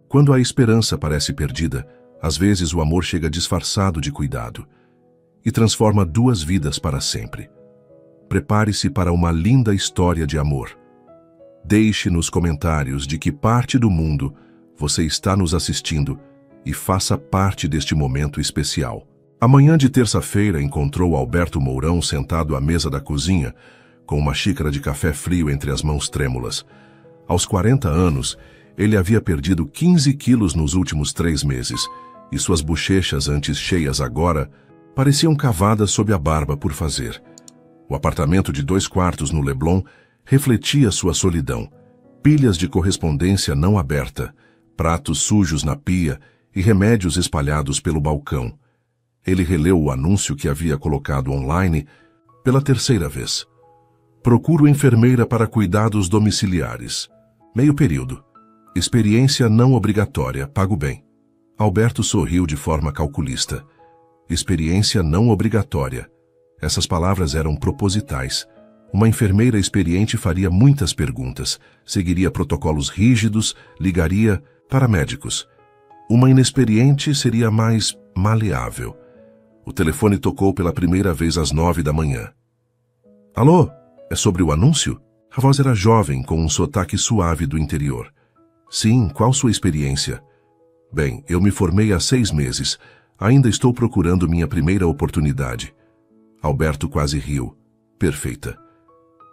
Quando a esperança parece perdida, às vezes o amor chega disfarçado de cuidado e transforma duas vidas para sempre. Prepare-se para uma linda história de amor. Deixe nos comentários de que parte do mundo você está nos assistindo e faça parte deste momento especial. A manhã de terça-feira encontrou Alberto Mourão sentado à mesa da cozinha, com uma xícara de café frio entre as mãos trêmulas. Aos 40 anos, ele havia perdido 15 quilos nos últimos 3 meses, e suas bochechas, antes cheias agora, pareciam cavadas sob a barba por fazer. O apartamento de 2 quartos no Leblon refletia sua solidão. Pilhas de correspondência não aberta, pratos sujos na pia e remédios espalhados pelo balcão. Ele releu o anúncio que havia colocado online pela 3ª vez. Procuro enfermeira para cuidados domiciliares. Meio período. Experiência não obrigatória, pago bem. Alberto sorriu de forma calculista. Experiência não obrigatória. Essas palavras eram propositais. Uma enfermeira experiente faria muitas perguntas, seguiria protocolos rígidos, ligaria para médicos. Uma inexperiente seria mais maleável. O telefone tocou pela primeira vez às 9 da manhã. Alô? É sobre o anúncio? A voz era jovem, com um sotaque suave do interior. Sim, qual sua experiência? Bem, eu me formei há 6 meses. Ainda estou procurando minha primeira oportunidade. Alberto quase riu. Perfeita.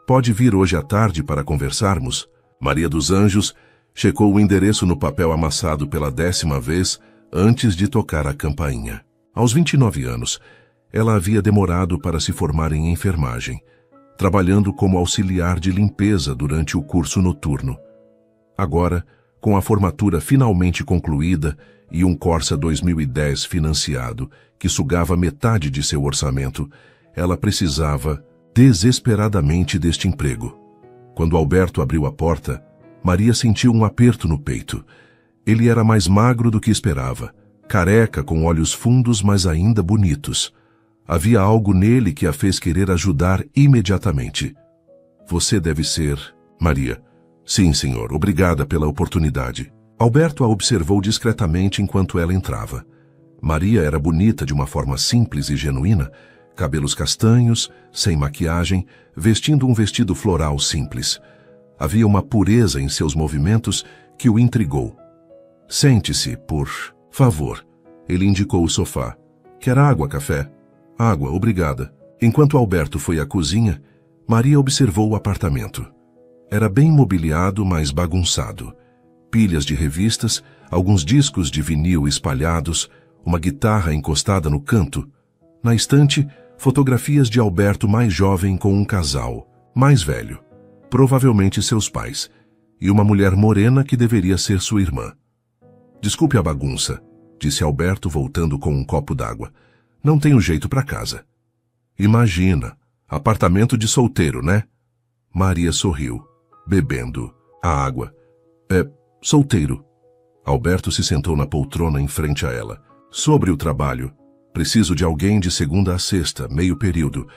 Pode vir hoje à tarde para conversarmos? Maria dos Anjos checou o endereço no papel amassado pela 10ª vez antes de tocar a campainha. Aos 29 anos, ela havia demorado para se formar em enfermagem, trabalhando como auxiliar de limpeza durante o curso noturno. Agora, com a formatura finalmente concluída e um Corsa 2010 financiado, que sugava metade de seu orçamento, ela precisava desesperadamente deste emprego. Quando Alberto abriu a porta, Maria sentiu um aperto no peito. Ele era mais magro do que esperava, careca, com olhos fundos, mas ainda bonitos. Havia algo nele que a fez querer ajudar imediatamente. Você deve ser Maria. Sim, senhor. Obrigada pela oportunidade. Alberto a observou discretamente enquanto ela entrava. Maria era bonita de uma forma simples e genuína, cabelos castanhos, sem maquiagem, vestindo um vestido floral simples. Havia uma pureza em seus movimentos que o intrigou. Sente-se, por favor. Ele indicou o sofá. Quer água, café? Água, obrigada. Enquanto Alberto foi à cozinha, Maria observou o apartamento. Era bem mobiliado, mas bagunçado. Pilhas de revistas, alguns discos de vinil espalhados, uma guitarra encostada no canto. Na estante, fotografias de Alberto mais jovem com um casal, mais velho, provavelmente seus pais, e uma mulher morena que deveria ser sua irmã. Desculpe a bagunça, disse Alberto voltando com um copo d'água. Não tenho jeito para casa. Imagina, apartamento de solteiro, né? Maria sorriu, bebendo a água. Solteiro. Alberto se sentou na poltrona em frente a ela. Sobre o trabalho, preciso de alguém de segunda a sexta, meio período.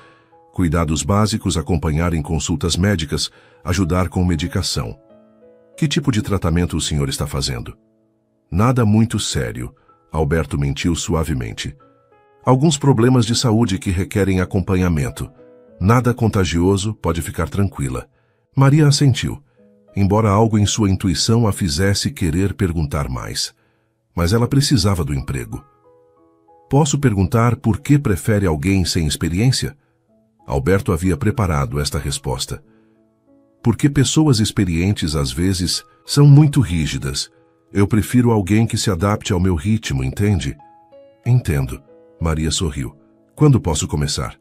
Cuidados básicos, acompanhar em consultas médicas, ajudar com medicação. Que tipo de tratamento o senhor está fazendo? Nada muito sério, Alberto mentiu suavemente. Alguns problemas de saúde que requerem acompanhamento. Nada contagioso, pode ficar tranquila. Maria assentiu, embora algo em sua intuição a fizesse querer perguntar mais. Mas ela precisava do emprego. Posso perguntar por que prefere alguém sem experiência? Alberto havia preparado esta resposta. Porque pessoas experientes às vezes são muito rígidas. Eu prefiro alguém que se adapte ao meu ritmo, entende? Entendo. Maria sorriu. Quando posso começar?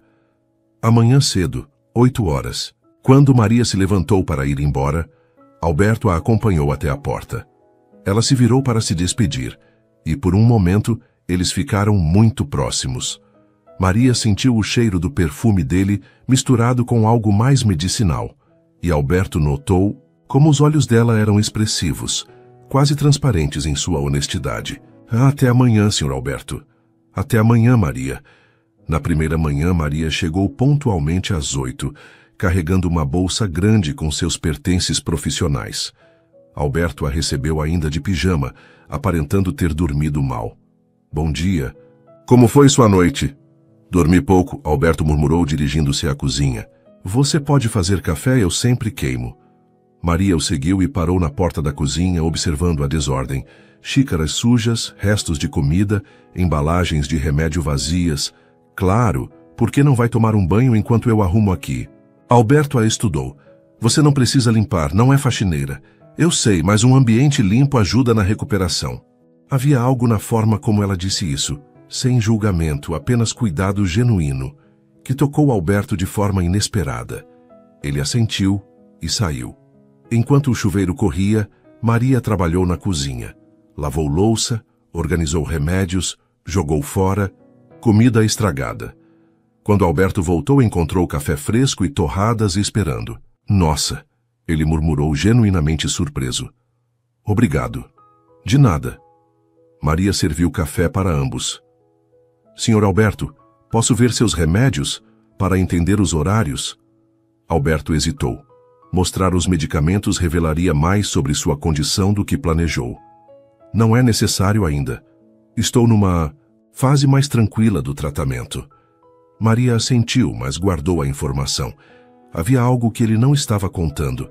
Amanhã cedo, 8 horas. Quando Maria se levantou para ir embora, Alberto a acompanhou até a porta. Ela se virou para se despedir, e por um momento eles ficaram muito próximos. Maria sentiu o cheiro do perfume dele misturado com algo mais medicinal, e Alberto notou como os olhos dela eram expressivos, quase transparentes em sua honestidade. Até amanhã, Sr. Alberto. Até amanhã, Maria. Na primeira manhã, Maria chegou pontualmente às 8, carregando uma bolsa grande com seus pertences profissionais. Alberto a recebeu ainda de pijama, aparentando ter dormido mal. Bom dia. Como foi sua noite? Dormi pouco, Alberto murmurou, dirigindo-se à cozinha. Você pode fazer café, eu sempre queimo. Maria o seguiu e parou na porta da cozinha, observando a desordem. Xícaras sujas, restos de comida, embalagens de remédio vazias. Claro, por que não vai tomar um banho enquanto eu arrumo aqui? Alberto a estudou. Você não precisa limpar, não é faxineira. Eu sei, mas um ambiente limpo ajuda na recuperação. Havia algo na forma como ela disse isso, sem julgamento, apenas cuidado genuíno, que tocou Alberto de forma inesperada. Ele assentiu e saiu. Enquanto o chuveiro corria, Maria trabalhou na cozinha. Lavou louça, organizou remédios, jogou fora, comida estragada. Quando Alberto voltou, encontrou café fresco e torradas esperando. Nossa! Ele murmurou, genuinamente surpreso. Obrigado. De nada. Maria serviu café para ambos. Senhor Alberto, posso ver seus remédios para entender os horários? Alberto hesitou. Mostrar os medicamentos revelaria mais sobre sua condição do que planejou. Não é necessário ainda. Estou numa fase mais tranquila do tratamento. Maria assentiu, mas guardou a informação. Havia algo que ele não estava contando.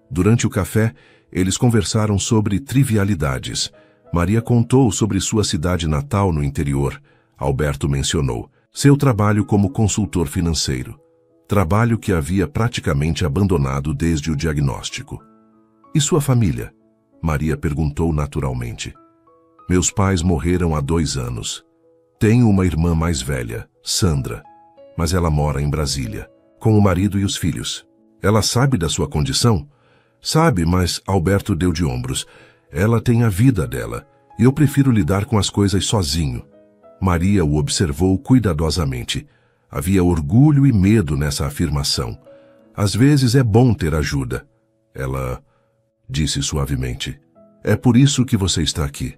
Durante o café, eles conversaram sobre trivialidades. Maria contou sobre sua cidade natal no interior. Alberto mencionou seu trabalho como consultor financeiro. Trabalho que havia praticamente abandonado desde o diagnóstico. E sua família? Maria perguntou naturalmente. Meus pais morreram há 2 anos. Tenho uma irmã mais velha, Sandra, mas ela mora em Brasília, com o marido e os filhos. Ela sabe da sua condição? Sabe, mas Alberto deu de ombros. Ela tem a vida dela, e eu prefiro lidar com as coisas sozinho. Maria o observou cuidadosamente. Havia orgulho e medo nessa afirmação. Às vezes é bom ter ajuda. Ela disse suavemente. É por isso que você está aqui.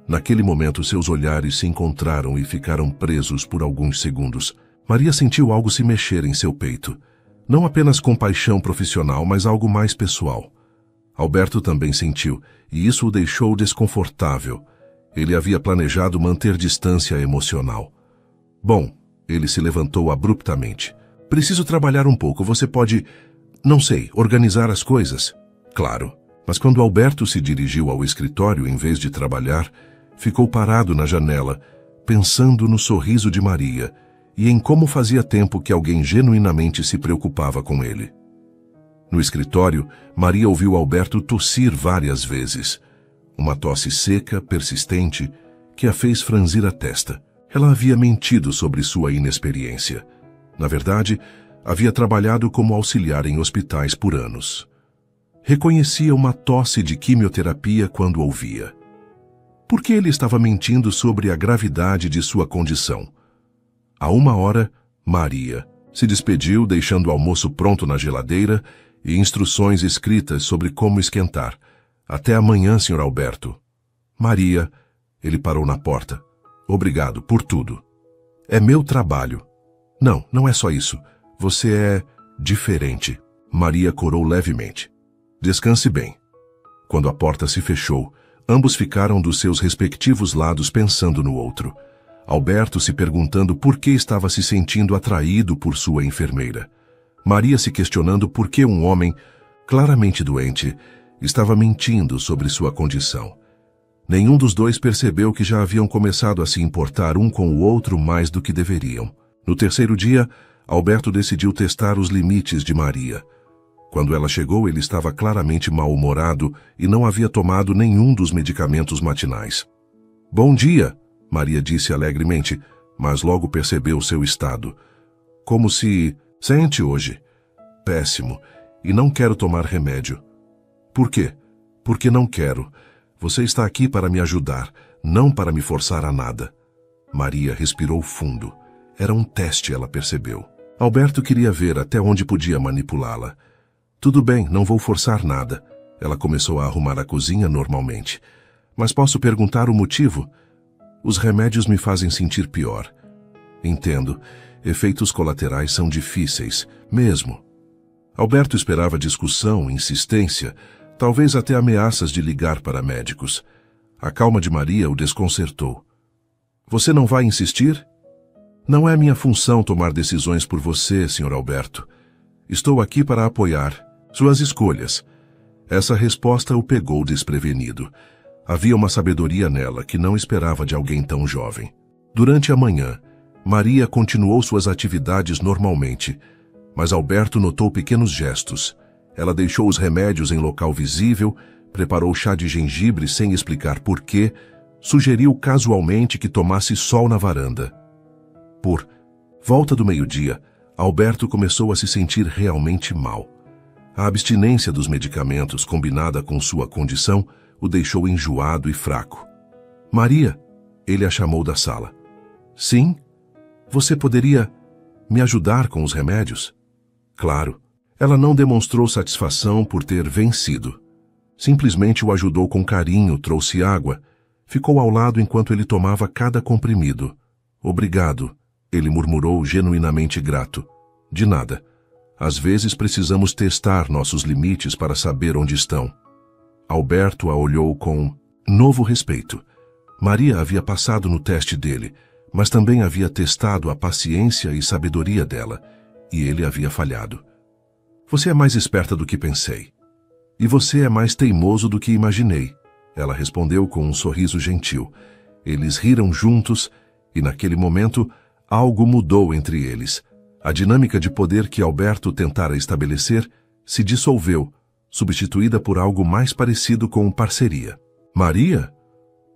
Naquele momento, seus olhares se encontraram e ficaram presos por alguns segundos. Maria sentiu algo se mexer em seu peito. Não apenas compaixão profissional, mas algo mais pessoal. Alberto também sentiu, e isso o deixou desconfortável. Ele havia planejado manter distância emocional. Bom, ele se levantou abruptamente. Preciso trabalhar um pouco, você pode, não sei, organizar as coisas? Claro. Mas quando Alberto se dirigiu ao escritório em vez de trabalhar, ficou parado na janela, pensando no sorriso de Maria e em como fazia tempo que alguém genuinamente se preocupava com ele. No escritório, Maria ouviu Alberto tossir várias vezes. Uma tosse seca, persistente, que a fez franzir a testa. Ela havia mentido sobre sua inexperiência. Na verdade, havia trabalhado como auxiliar em hospitais por anos. Reconhecia uma tosse de quimioterapia quando ouvia. Por que ele estava mentindo sobre a gravidade de sua condição? À 1h, Maria se despediu, deixando o almoço pronto na geladeira e instruções escritas sobre como esquentar. Até amanhã, Sr. Alberto. Maria, ele parou na porta. Obrigado por tudo. É meu trabalho. Não, não é só isso. Você é diferente. Maria corou levemente. Descanse bem. Quando a porta se fechou, ambos ficaram dos seus respectivos lados pensando no outro. Alberto se perguntando por que estava se sentindo atraído por sua enfermeira. Maria se questionando por que um homem, claramente doente, estava mentindo sobre sua condição. Nenhum dos dois percebeu que já haviam começado a se importar um com o outro mais do que deveriam. No terceiro dia, Alberto decidiu testar os limites de Maria. Quando ela chegou, ele estava claramente mal-humorado e não havia tomado nenhum dos medicamentos matinais. Bom dia, Maria disse alegremente, mas logo percebeu seu estado. Como se... Sente hoje. Péssimo. E não quero tomar remédio. Por quê? Porque não quero. Você está aqui para me ajudar, não para me forçar a nada. Maria respirou fundo. Era um teste, ela percebeu. Alberto queria ver até onde podia manipulá-la. Tudo bem, não vou forçar nada. Ela começou a arrumar a cozinha normalmente. Mas posso perguntar o motivo? Os remédios me fazem sentir pior. Entendo. Efeitos colaterais são difíceis, mesmo. Alberto esperava discussão, insistência, talvez até ameaças de ligar para médicos. A calma de Maria o desconcertou. Você não vai insistir? Não é minha função tomar decisões por você, Sr. Alberto. Estou aqui para apoiar suas escolhas. Essa resposta o pegou desprevenido. Havia uma sabedoria nela que não esperava de alguém tão jovem. Durante a manhã, Maria continuou suas atividades normalmente, mas Alberto notou pequenos gestos. Ela deixou os remédios em local visível, preparou chá de gengibre sem explicar porquê, sugeriu casualmente que tomasse sol na varanda. Por volta do meio-dia, Alberto começou a se sentir realmente mal. A abstinência dos medicamentos, combinada com sua condição, o deixou enjoado e fraco. Maria, ele a chamou da sala. Sim? Você poderia me ajudar com os remédios? Claro. Ela não demonstrou satisfação por ter vencido. Simplesmente o ajudou com carinho, trouxe água, ficou ao lado enquanto ele tomava cada comprimido. Obrigado, ele murmurou genuinamente grato. De nada. Às vezes precisamos testar nossos limites para saber onde estão. Alberto a olhou com novo respeito. Maria havia passado no teste dele, mas também havia testado a paciência e sabedoria dela, e ele havia falhado. Você é mais esperta do que pensei. E você é mais teimoso do que imaginei, ela respondeu com um sorriso gentil. Eles riram juntos, e naquele momento, algo mudou entre eles. A dinâmica de poder que Alberto tentara estabelecer se dissolveu, substituída por algo mais parecido com parceria. Maria?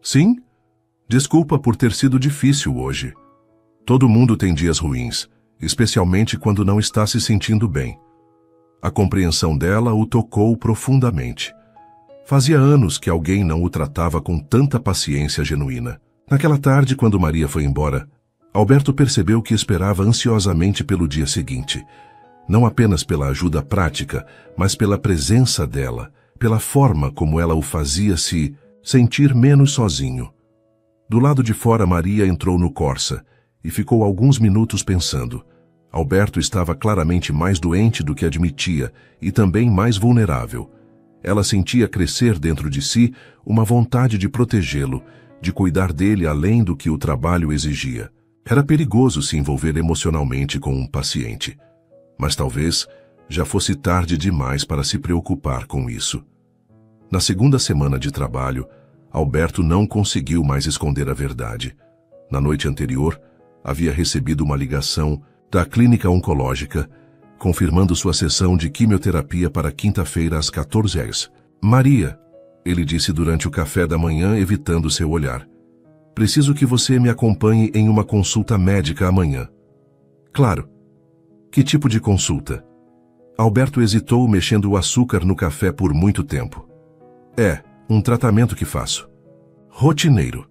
Sim? Desculpa por ter sido difícil hoje. Todo mundo tem dias ruins, especialmente quando não está se sentindo bem. A compreensão dela o tocou profundamente. Fazia anos que alguém não o tratava com tanta paciência genuína. Naquela tarde, quando Maria foi embora, Alberto percebeu que esperava ansiosamente pelo dia seguinte. Não apenas pela ajuda prática, mas pela presença dela, pela forma como ela o fazia se sentir menos sozinho. Do lado de fora, Maria entrou no Corsa e ficou alguns minutos pensando. Alberto estava claramente mais doente do que admitia e também mais vulnerável. Ela sentia crescer dentro de si uma vontade de protegê-lo, de cuidar dele além do que o trabalho exigia. Era perigoso se envolver emocionalmente com um paciente, mas talvez já fosse tarde demais para se preocupar com isso. Na segunda semana de trabalho, Alberto não conseguiu mais esconder a verdade. Na noite anterior, havia recebido uma ligação da clínica oncológica, confirmando sua sessão de quimioterapia para quinta-feira às 14 horas. Maria, ele disse durante o café da manhã, evitando seu olhar. Preciso que você me acompanhe em uma consulta médica amanhã. Claro. Que tipo de consulta? Alberto hesitou, mexendo o açúcar no café por muito tempo. É, um tratamento que faço. Rotineiro.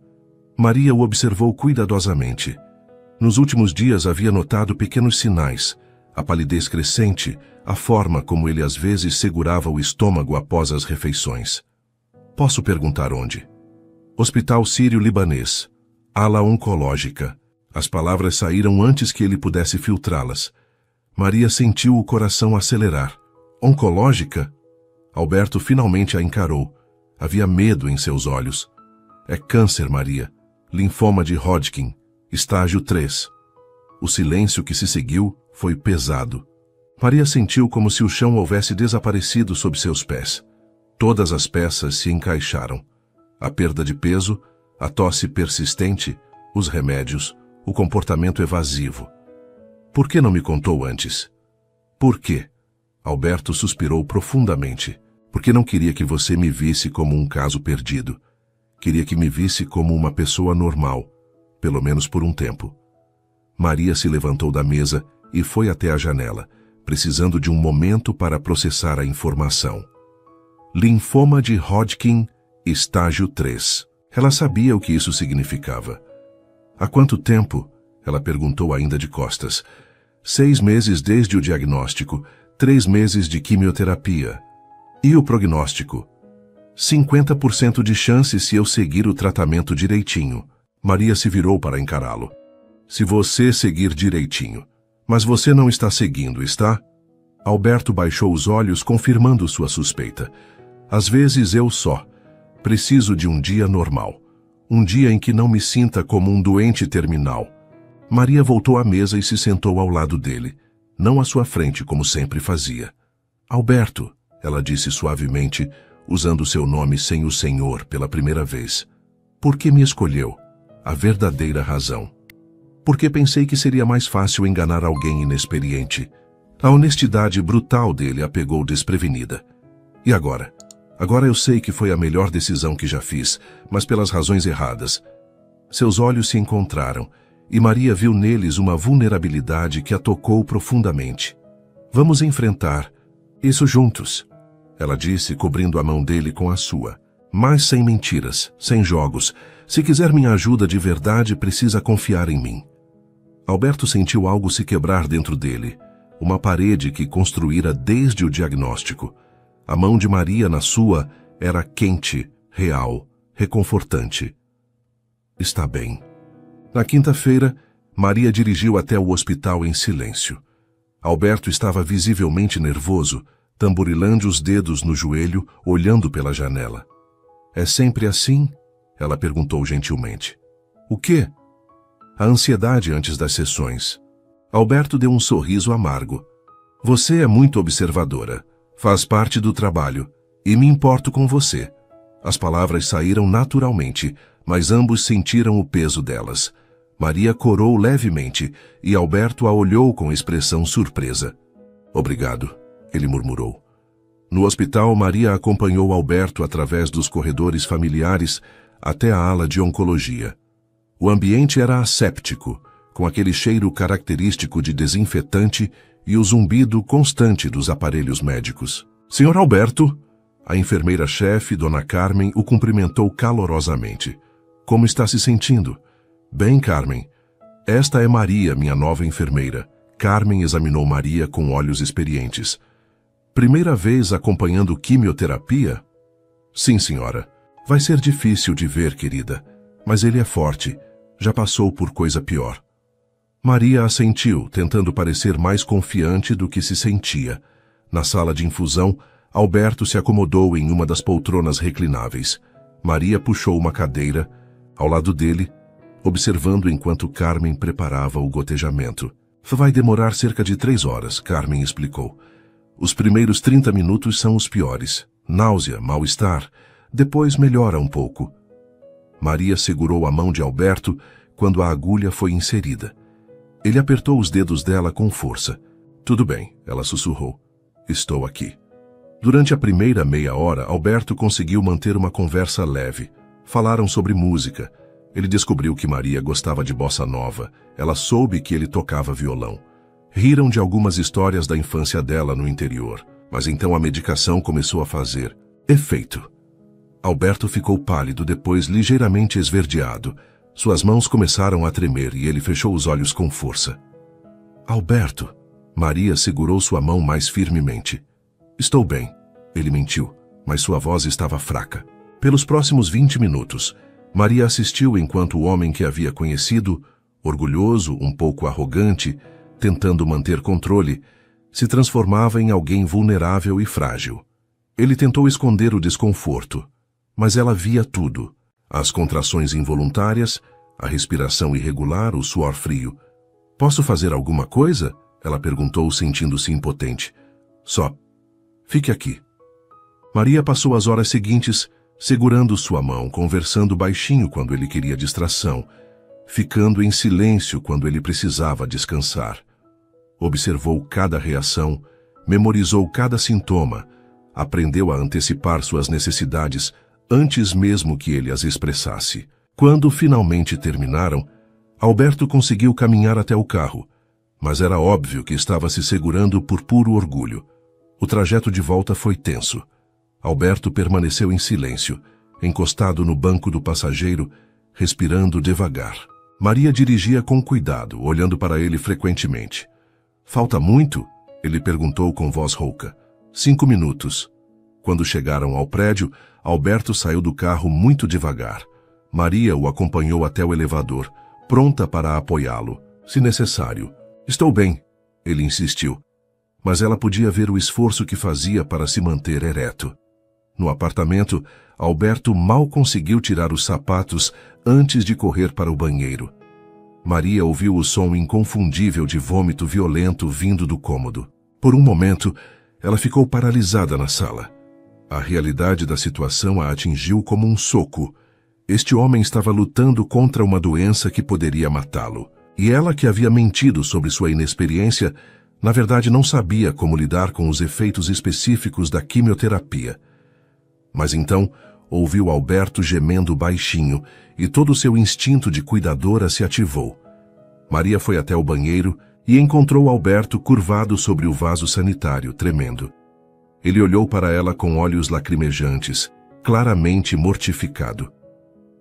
Maria o observou cuidadosamente. Nos últimos dias havia notado pequenos sinais, a palidez crescente, a forma como ele às vezes segurava o estômago após as refeições. Posso perguntar onde? Hospital Sírio-Libanês. Ala oncológica. As palavras saíram antes que ele pudesse filtrá-las. Maria sentiu o coração acelerar. Oncológica? Alberto finalmente a encarou. Havia medo em seus olhos. É câncer, Maria. Linfoma de Hodgkin. Estágio 3. O silêncio que se seguiu foi pesado. Maria sentiu como se o chão houvesse desaparecido sob seus pés. Todas as peças se encaixaram. A perda de peso, a tosse persistente, os remédios, o comportamento evasivo. Por que não me contou antes? Por quê? Alberto suspirou profundamente. Porque não queria que você me visse como um caso perdido. Queria que me visse como uma pessoa normal, pelo menos por um tempo. Maria se levantou da mesa e foi até a janela, precisando de um momento para processar a informação. Linfoma de Hodgkin, estágio 3. Ela sabia o que isso significava. Há quanto tempo? Ela perguntou ainda de costas. 6 meses desde o diagnóstico, 3 meses de quimioterapia. E o prognóstico? 50% de chance se eu seguir o tratamento direitinho. Maria se virou para encará-lo. Se você seguir direitinho. Mas você não está seguindo, está? Alberto baixou os olhos, confirmando sua suspeita. Às vezes eu só preciso de um dia normal. Um dia em que não me sinta como um doente terminal. Maria voltou à mesa e se sentou ao lado dele, não à sua frente como sempre fazia. Alberto, ela disse suavemente, usando seu nome sem o senhor pela primeira vez. Por que me escolheu? A verdadeira razão. Porque pensei que seria mais fácil enganar alguém inexperiente. A honestidade brutal dele a pegou desprevenida. E agora? Agora eu sei que foi a melhor decisão que já fiz, mas pelas razões erradas. Seus olhos se encontraram, e Maria viu neles uma vulnerabilidade que a tocou profundamente. Vamos enfrentar isso juntos, ela disse, cobrindo a mão dele com a sua. Mas sem mentiras, sem jogos. Se quiser minha ajuda de verdade, precisa confiar em mim. Alberto sentiu algo se quebrar dentro dele, uma parede que construíra desde o diagnóstico. A mão de Maria na sua era quente, real, reconfortante. Está bem. Na quinta-feira, Maria dirigiu até o hospital em silêncio. Alberto estava visivelmente nervoso, tamborilando os dedos no joelho, olhando pela janela. É sempre assim? Ela perguntou gentilmente. O quê? A ansiedade antes das sessões. Alberto deu um sorriso amargo. Você é muito observadora. Faz parte do trabalho, e me importo com você. As palavras saíram naturalmente, mas ambos sentiram o peso delas. Maria corou levemente, e Alberto a olhou com expressão surpresa. Obrigado, ele murmurou. No hospital, Maria acompanhou Alberto através dos corredores familiares até a ala de oncologia. O ambiente era asséptico, com aquele cheiro característico de desinfetante e o zumbido constante dos aparelhos médicos. Senhor Alberto, a enfermeira-chefe, Dona Carmen, o cumprimentou calorosamente. Como está se sentindo? Bem, Carmen. Esta é Maria, minha nova enfermeira. Carmen examinou Maria com olhos experientes. Primeira vez acompanhando quimioterapia? Sim, senhora. Vai ser difícil de ver, querida, mas ele é forte. Já passou por coisa pior. Maria assentiu, tentando parecer mais confiante do que se sentia. Na sala de infusão, Alberto se acomodou em uma das poltronas reclináveis. Maria puxou uma cadeira ao lado dele, observando enquanto Carmen preparava o gotejamento. Vai demorar cerca de 3 horas, Carmen explicou. Os primeiros 30 minutos são os piores. Náusea, mal-estar. Depois melhora um pouco. Maria segurou a mão de Alberto quando a agulha foi inserida. Ele apertou os dedos dela com força. Tudo bem, ela sussurrou. Estou aqui. Durante a primeira meia hora, Alberto conseguiu manter uma conversa leve. Falaram sobre música. Ele descobriu que Maria gostava de bossa nova. Ela soube que ele tocava violão. Riram de algumas histórias da infância dela no interior. Mas então a medicação começou a fazer efeito. Alberto ficou pálido, depois ligeiramente esverdeado. Suas mãos começaram a tremer e ele fechou os olhos com força. Alberto. Maria segurou sua mão mais firmemente. Estou bem. Ele mentiu, mas sua voz estava fraca. Pelos próximos 20 minutos, Maria assistiu enquanto o homem que havia conhecido, orgulhoso, um pouco arrogante, tentando manter controle, se transformava em alguém vulnerável e frágil. Ele tentou esconder o desconforto, mas ela via tudo. As contrações involuntárias, a respiração irregular, o suor frio. Posso fazer alguma coisa? Ela perguntou, sentindo-se impotente. Só. Fique aqui. Maria passou as horas seguintes segurando sua mão, conversando baixinho quando ele queria distração, ficando em silêncio quando ele precisava descansar. Observou cada reação, memorizou cada sintoma, aprendeu a antecipar suas necessidades antes mesmo que ele as expressasse. Quando finalmente terminaram, Alberto conseguiu caminhar até o carro, mas era óbvio que estava se segurando por puro orgulho. O trajeto de volta foi tenso. Alberto permaneceu em silêncio, encostado no banco do passageiro, respirando devagar. Maria dirigia com cuidado, olhando para ele frequentemente. Falta muito? Ele perguntou com voz rouca. 5 minutos. Quando chegaram ao prédio, Alberto saiu do carro muito devagar. Maria o acompanhou até o elevador, pronta para apoiá-lo, se necessário. Estou bem, ele insistiu. Mas ela podia ver o esforço que fazia para se manter ereto. No apartamento, Alberto mal conseguiu tirar os sapatos antes de correr para o banheiro. Maria ouviu o som inconfundível de vômito violento vindo do cômodo. Por um momento, ela ficou paralisada na sala. A realidade da situação a atingiu como um soco. Este homem estava lutando contra uma doença que poderia matá-lo. E ela, que havia mentido sobre sua inexperiência, na verdade não sabia como lidar com os efeitos específicos da quimioterapia. Mas então, ouviu Alberto gemendo baixinho e todo o seu instinto de cuidadora se ativou. Maria foi até o banheiro e encontrou Alberto curvado sobre o vaso sanitário, tremendo. Ele olhou para ela com olhos lacrimejantes, claramente mortificado.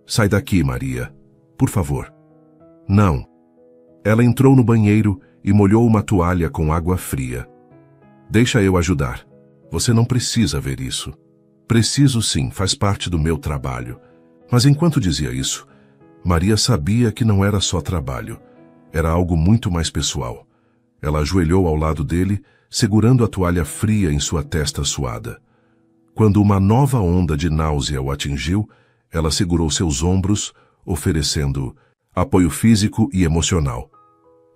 Sai daqui, Maria. Por favor. Não. Ela entrou no banheiro e molhou uma toalha com água fria. Deixa eu ajudar. Você não precisa ver isso. Preciso sim, faz parte do meu trabalho. Mas enquanto dizia isso, Maria sabia que não era só trabalho. Era algo muito mais pessoal. Ela ajoelhou ao lado dele, segurando a toalha fria em sua testa suada. Quando uma nova onda de náusea o atingiu, ela segurou seus ombros, oferecendo apoio físico e emocional.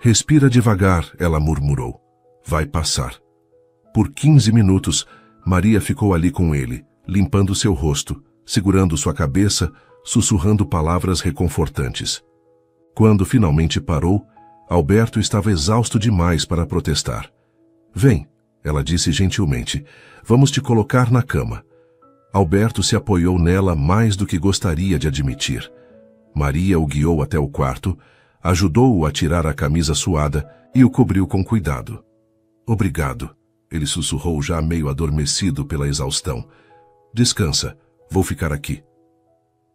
Respira devagar, ela murmurou. Vai passar. Por 15 minutos, Maria ficou ali com ele, limpando seu rosto, segurando sua cabeça, sussurrando palavras reconfortantes. Quando finalmente parou, Alberto estava exausto demais para protestar. Vem, ela disse gentilmente, vamos te colocar na cama. Alberto se apoiou nela mais do que gostaria de admitir. Maria o guiou até o quarto, ajudou-o a tirar a camisa suada e o cobriu com cuidado. Obrigado, ele sussurrou já meio adormecido pela exaustão. Descansa, vou ficar aqui.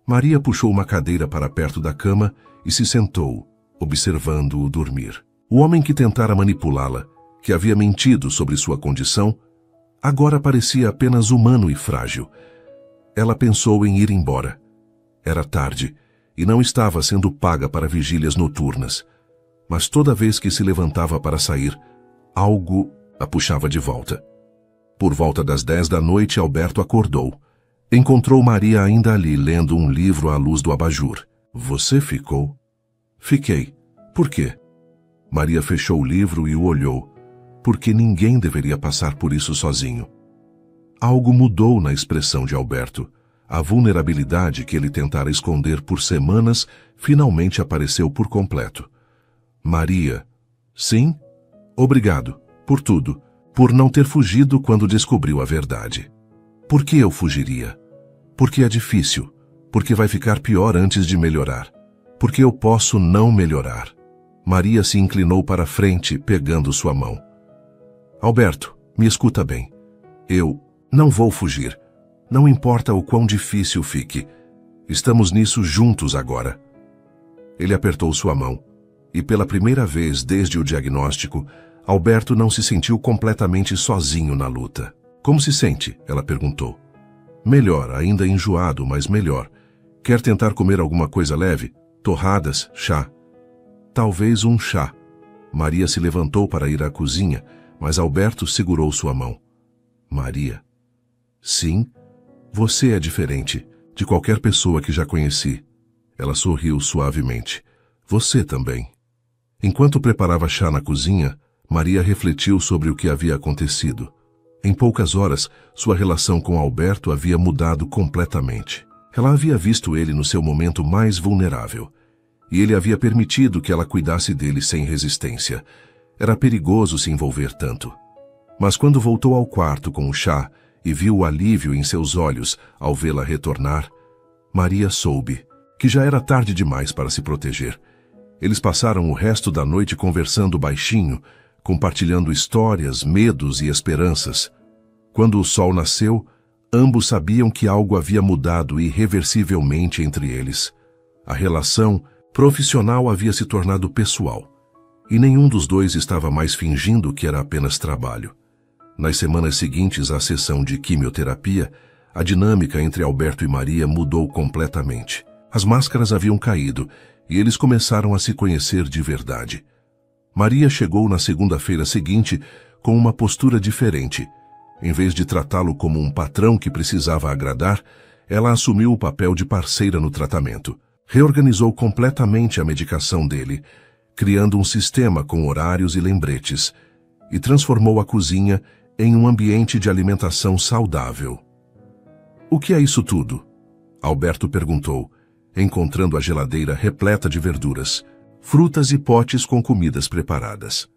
Maria puxou uma cadeira para perto da cama e se sentou, observando-o dormir. O homem que tentara manipulá-la, que havia mentido sobre sua condição, agora parecia apenas humano e frágil. Ela pensou em ir embora. Era tarde e não estava sendo paga para vigílias noturnas. Mas toda vez que se levantava para sair, algo a puxava de volta. Por volta das 10 da noite, Alberto acordou. Encontrou Maria ainda ali, lendo um livro à luz do abajur. Você ficou? Fiquei. Por quê? Maria fechou o livro e o olhou. Porque ninguém deveria passar por isso sozinho. Algo mudou na expressão de Alberto. A vulnerabilidade que ele tentara esconder por semanas finalmente apareceu por completo. Maria. Sim? Obrigado. Por tudo. Por não ter fugido quando descobriu a verdade. Por que eu fugiria? Porque é difícil. Porque vai ficar pior antes de melhorar. Porque eu posso não melhorar. Maria se inclinou para a frente, pegando sua mão. Alberto, me escuta bem. Eu não vou fugir. Não importa o quão difícil fique. Estamos nisso juntos agora. Ele apertou sua mão. E pela primeira vez desde o diagnóstico, Alberto não se sentiu completamente sozinho na luta. Como se sente? Ela perguntou. Melhor, ainda enjoado, mas melhor. Quer tentar comer alguma coisa leve? Torradas, chá. Talvez um chá. Maria se levantou para ir à cozinha, mas Alberto segurou sua mão. Maria. Sim, você é diferente de qualquer pessoa que já conheci. Ela sorriu suavemente. Você também. Enquanto preparava chá na cozinha, Maria refletiu sobre o que havia acontecido. Em poucas horas, sua relação com Alberto havia mudado completamente. Ela havia visto ele no seu momento mais vulnerável. E ele havia permitido que ela cuidasse dele sem resistência. Era perigoso se envolver tanto. Mas quando voltou ao quarto com o chá e viu o alívio em seus olhos ao vê-la retornar, Maria soube que já era tarde demais para se proteger. Eles passaram o resto da noite conversando baixinho, compartilhando histórias, medos e esperanças. Quando o sol nasceu, ambos sabiam que algo havia mudado irreversivelmente entre eles. A relação profissional havia se tornado pessoal, e nenhum dos dois estava mais fingindo que era apenas trabalho. Nas semanas seguintes à sessão de quimioterapia, a dinâmica entre Alberto e Maria mudou completamente. As máscaras haviam caído e eles começaram a se conhecer de verdade. Maria chegou na segunda-feira seguinte com uma postura diferente. Em vez de tratá-lo como um patrão que precisava agradar, ela assumiu o papel de parceira no tratamento. Reorganizou completamente a medicação dele, criando um sistema com horários e lembretes, e transformou a cozinha em um ambiente de alimentação saudável. O que é isso tudo? Alberto perguntou, encontrando a geladeira repleta de verduras, frutas e potes com comidas preparadas.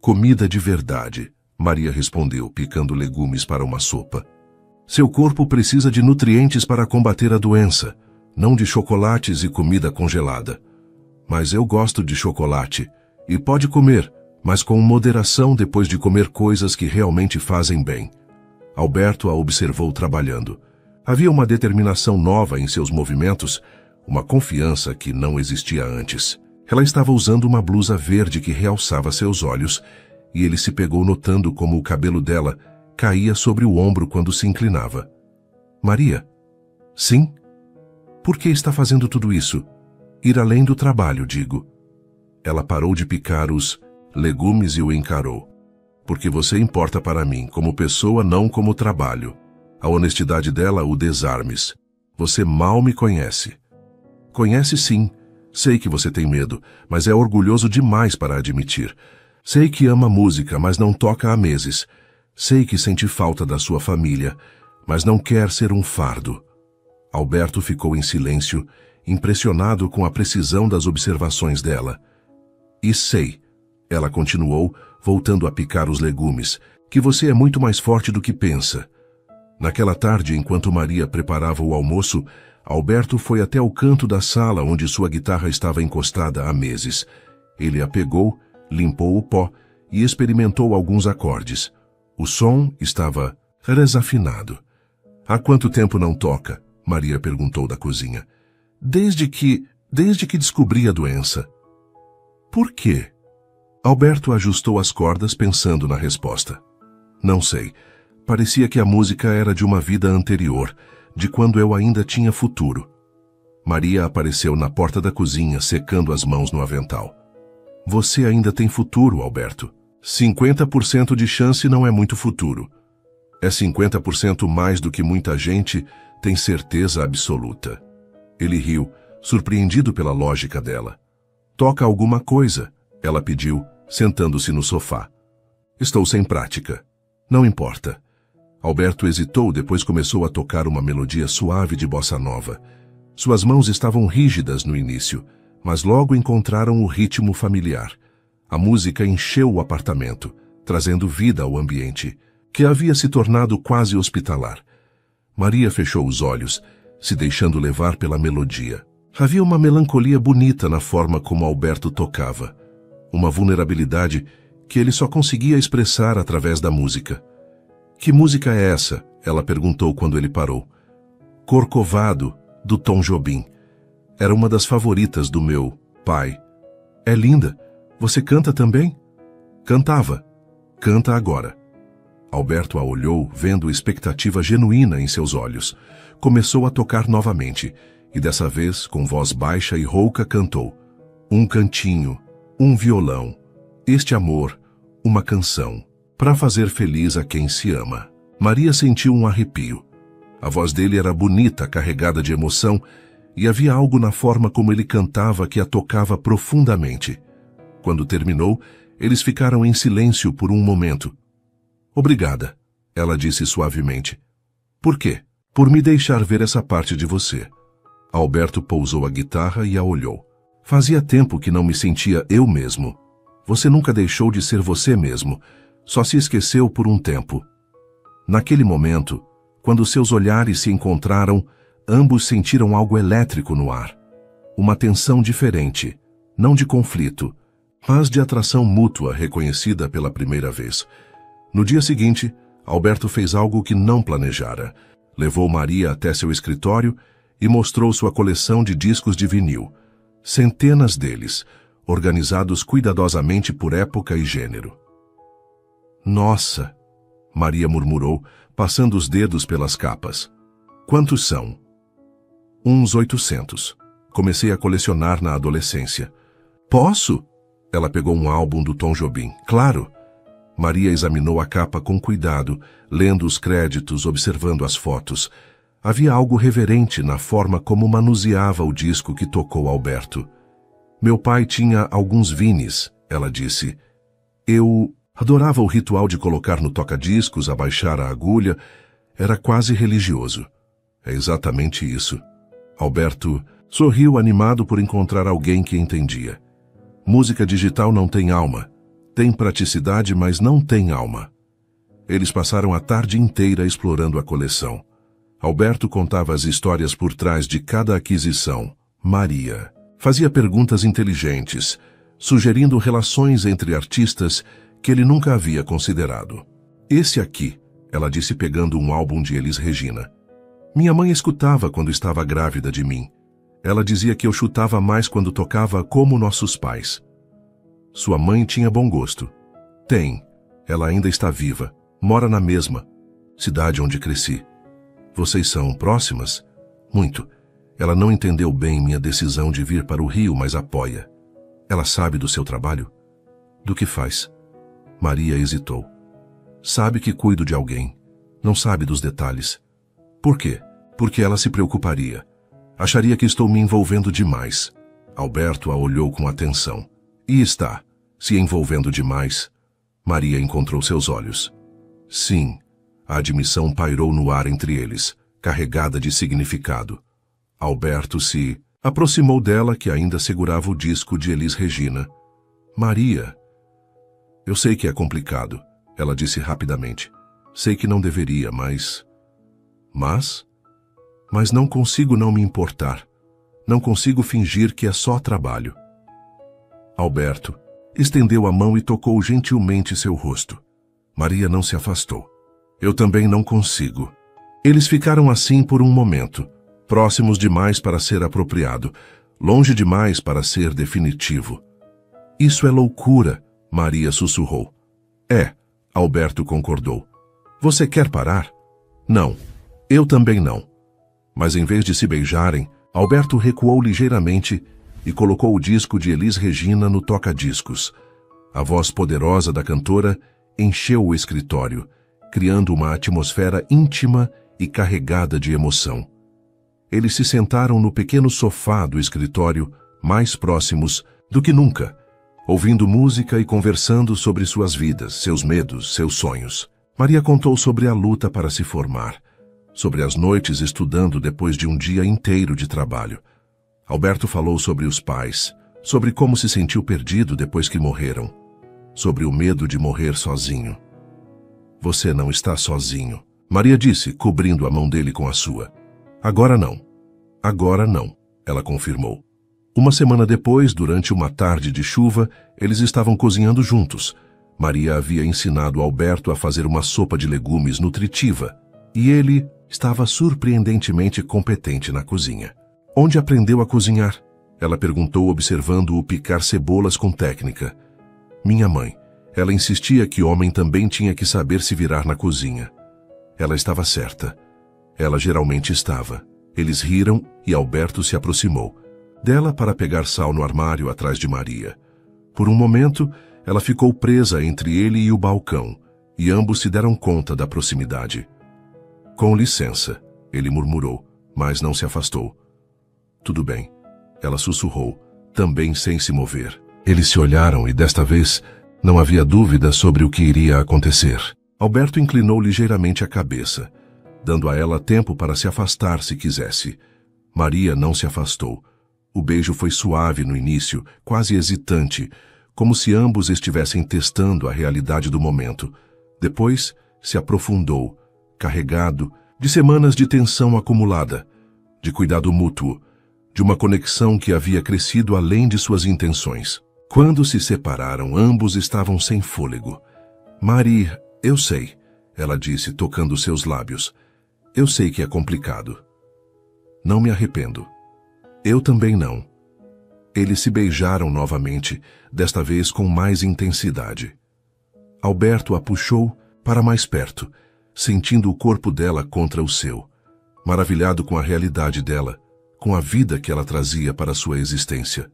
Comida de verdade, Maria respondeu, picando legumes para uma sopa. Seu corpo precisa de nutrientes para combater a doença, não de chocolates e comida congelada. Mas eu gosto de chocolate, e pode comer, mas com moderação depois de comer coisas que realmente fazem bem. Alberto a observou trabalhando. Havia uma determinação nova em seus movimentos, uma confiança que não existia antes. Ela estava usando uma blusa verde que realçava seus olhos, e ele se pegou notando como o cabelo dela caía sobre o ombro quando se inclinava. Maria? Sim? Por que está fazendo tudo isso? Ir além do trabalho, digo. Ela parou de picar os legumes e o encarou. Porque você importa para mim, como pessoa, não como trabalho. A honestidade dela o desarmes. Você mal me conhece. Conhece sim. Sei que você tem medo, mas é orgulhoso demais para admitir. Sei que ama música, mas não toca há meses. Sei que sente falta da sua família, mas não quer ser um fardo. Alberto ficou em silêncio, impressionado com a precisão das observações dela. E sei, ela continuou, voltando a picar os legumes, que você é muito mais forte do que pensa. Naquela tarde, enquanto Maria preparava o almoço, Alberto foi até o canto da sala onde sua guitarra estava encostada há meses. Ele a pegou, limpou o pó e experimentou alguns acordes. O som estava desafinado. Há quanto tempo não toca? Maria perguntou da cozinha. Desde que descobri a doença. Por quê? Alberto ajustou as cordas pensando na resposta. Não sei. Parecia que a música era de uma vida anterior, de quando eu ainda tinha futuro. Maria apareceu na porta da cozinha, secando as mãos no avental. Você ainda tem futuro, Alberto. 50% de chance não é muito futuro. É 50% mais do que muita gente tem certeza absoluta. Ele riu, surpreendido pela lógica dela. Toca alguma coisa, ela pediu, sentando-se no sofá. Estou sem prática. Não importa. Alberto hesitou, depois começou a tocar uma melodia suave de bossa nova. Suas mãos estavam rígidas no início, mas logo encontraram o ritmo familiar. A música encheu o apartamento, trazendo vida ao ambiente, que havia se tornado quase hospitalar. Maria fechou os olhos, se deixando levar pela melodia. Havia uma melancolia bonita na forma como Alberto tocava, uma vulnerabilidade que ele só conseguia expressar através da música. Que música é essa? Ela perguntou quando ele parou. Corcovado, do Tom Jobim. Era uma das favoritas do meu pai. É linda. Você canta também? Cantava. Canta agora. Alberto a olhou, vendo expectativa genuína em seus olhos. Começou a tocar novamente, e dessa vez, com voz baixa e rouca, cantou. Um cantinho, um violão, este amor, uma canção, para fazer feliz a quem se ama. Maria sentiu um arrepio. A voz dele era bonita, carregada de emoção, e havia algo na forma como ele cantava que a tocava profundamente. Quando terminou, eles ficaram em silêncio por um momento. Obrigada, ela disse suavemente. Por quê? Por me deixar ver essa parte de você. Alberto pousou a guitarra e a olhou. Fazia tempo que não me sentia eu mesmo. Você nunca deixou de ser você mesmo, só se esqueceu por um tempo. Naquele momento, quando seus olhares se encontraram, ambos sentiram algo elétrico no ar. Uma tensão diferente, não de conflito, mas de atração mútua reconhecida pela primeira vez. No dia seguinte, Alberto fez algo que não planejara. Levou Maria até seu escritório e mostrou sua coleção de discos de vinil. Centenas deles, organizados cuidadosamente por época e gênero. Nossa! Maria murmurou, passando os dedos pelas capas. Quantos são? Uns 800. Comecei a colecionar na adolescência. Posso? Ela pegou um álbum do Tom Jobim. Claro! Maria examinou a capa com cuidado, lendo os créditos, observando as fotos. Havia algo reverente na forma como manuseava o disco que tocou Alberto. Meu pai tinha alguns vinis, ela disse. Eu adorava o ritual de colocar no toca-discos, abaixar a agulha. Era quase religioso. É exatamente isso. Alberto sorriu animado por encontrar alguém que entendia. Música digital não tem alma. Tem praticidade, mas não tem alma. Eles passaram a tarde inteira explorando a coleção. Alberto contava as histórias por trás de cada aquisição. Maria fazia perguntas inteligentes, sugerindo relações entre artistas que ele nunca havia considerado. Esse aqui, ela disse pegando um álbum de Elis Regina. Minha mãe escutava quando estava grávida de mim. Ela dizia que eu chutava mais quando tocava como nossos pais. Sua mãe tinha bom gosto. Tem. Ela ainda está viva. Mora na mesma cidade onde cresci. Vocês são próximas? Muito. Ela não entendeu bem minha decisão de vir para o Rio, mas apoia. Ela sabe do seu trabalho? Do que faz? Maria hesitou. Sabe que cuido de alguém. Não sabe dos detalhes. Por quê? Porque ela se preocuparia. Acharia que estou me envolvendo demais. Alberto a olhou com atenção. E está, se envolvendo demais. Maria encontrou seus olhos. Sim, a admissão pairou no ar entre eles, carregada de significado. Alberto se aproximou dela, que ainda segurava o disco de Elis Regina. Maria. Eu sei que é complicado, ela disse rapidamente. Sei que não deveria, mas não consigo não me importar. Não consigo fingir que é só trabalho. Alberto estendeu a mão e tocou gentilmente seu rosto. Maria não se afastou. Eu também não consigo. Eles ficaram assim por um momento, próximos demais para ser apropriado, longe demais para ser definitivo. Isso é loucura, Maria sussurrou. É, Alberto concordou. Você quer parar? Não, eu também não. Mas em vez de se beijarem, Alberto recuou ligeiramente e colocou o disco de Elis Regina no toca-discos. A voz poderosa da cantora encheu o escritório, criando uma atmosfera íntima e carregada de emoção. Eles se sentaram no pequeno sofá do escritório, mais próximos do que nunca, ouvindo música e conversando sobre suas vidas, seus medos, seus sonhos. Maria contou sobre a luta para se formar, sobre as noites estudando depois de um dia inteiro de trabalho. Alberto falou sobre os pais, sobre como se sentiu perdido depois que morreram, sobre o medo de morrer sozinho. Você não está sozinho, Maria disse, cobrindo a mão dele com a sua. Agora não, ela confirmou. Uma semana depois, durante uma tarde de chuva, eles estavam cozinhando juntos. Maria havia ensinado Alberto a fazer uma sopa de legumes nutritiva, e ele estava surpreendentemente competente na cozinha. Onde aprendeu a cozinhar? Ela perguntou, observando-o picar cebolas com técnica. Minha mãe. Ela insistia que homem também tinha que saber se virar na cozinha. Ela estava certa. Ela geralmente estava. Eles riram e Alberto se aproximou dela para pegar sal no armário atrás de Maria. Por um momento, ela ficou presa entre ele e o balcão, e ambos se deram conta da proximidade. Com licença, ele murmurou, mas não se afastou. Tudo bem, ela sussurrou, também sem se mover. Eles se olharam e desta vez não havia dúvida sobre o que iria acontecer. Alberto inclinou ligeiramente a cabeça, dando a ela tempo para se afastar se quisesse. Maria não se afastou. O beijo foi suave no início, quase hesitante, como se ambos estivessem testando a realidade do momento. Depois, se aprofundou, carregado de semanas de tensão acumulada, de cuidado mútuo, de uma conexão que havia crescido além de suas intenções. Quando se separaram, ambos estavam sem fôlego. Maria, eu sei, ela disse, tocando seus lábios. Eu sei que é complicado. Não me arrependo. Eu também não. Eles se beijaram novamente, desta vez com mais intensidade. Alberto a puxou para mais perto, sentindo o corpo dela contra o seu, maravilhado com a realidade dela, com a vida que ela trazia para sua existência.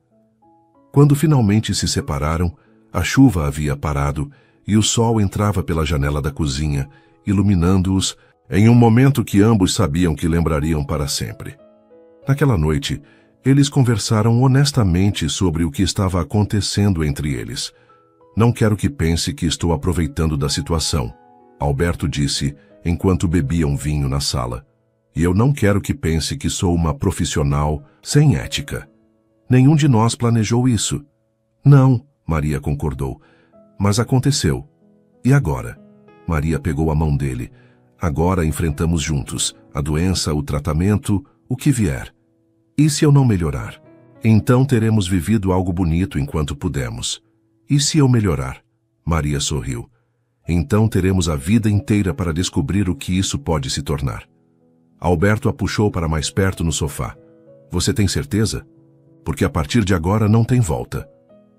Quando finalmente se separaram, a chuva havia parado e o sol entrava pela janela da cozinha, iluminando-os em um momento que ambos sabiam que lembrariam para sempre. Naquela noite, eles conversaram honestamente sobre o que estava acontecendo entre eles. Não quero que pense que estou aproveitando da situação, Alberto disse enquanto bebiam vinho na sala. E eu não quero que pense que sou uma profissional sem ética. Nenhum de nós planejou isso. Não, Maria concordou. Mas aconteceu. E agora? Maria pegou a mão dele. Agora enfrentamos juntos a doença, o tratamento, o que vier. E se eu não melhorar? Então teremos vivido algo bonito enquanto pudemos. E se eu melhorar? Maria sorriu. Então teremos a vida inteira para descobrir o que isso pode se tornar. Alberto a puxou para mais perto no sofá. Você tem certeza? Porque a partir de agora não tem volta.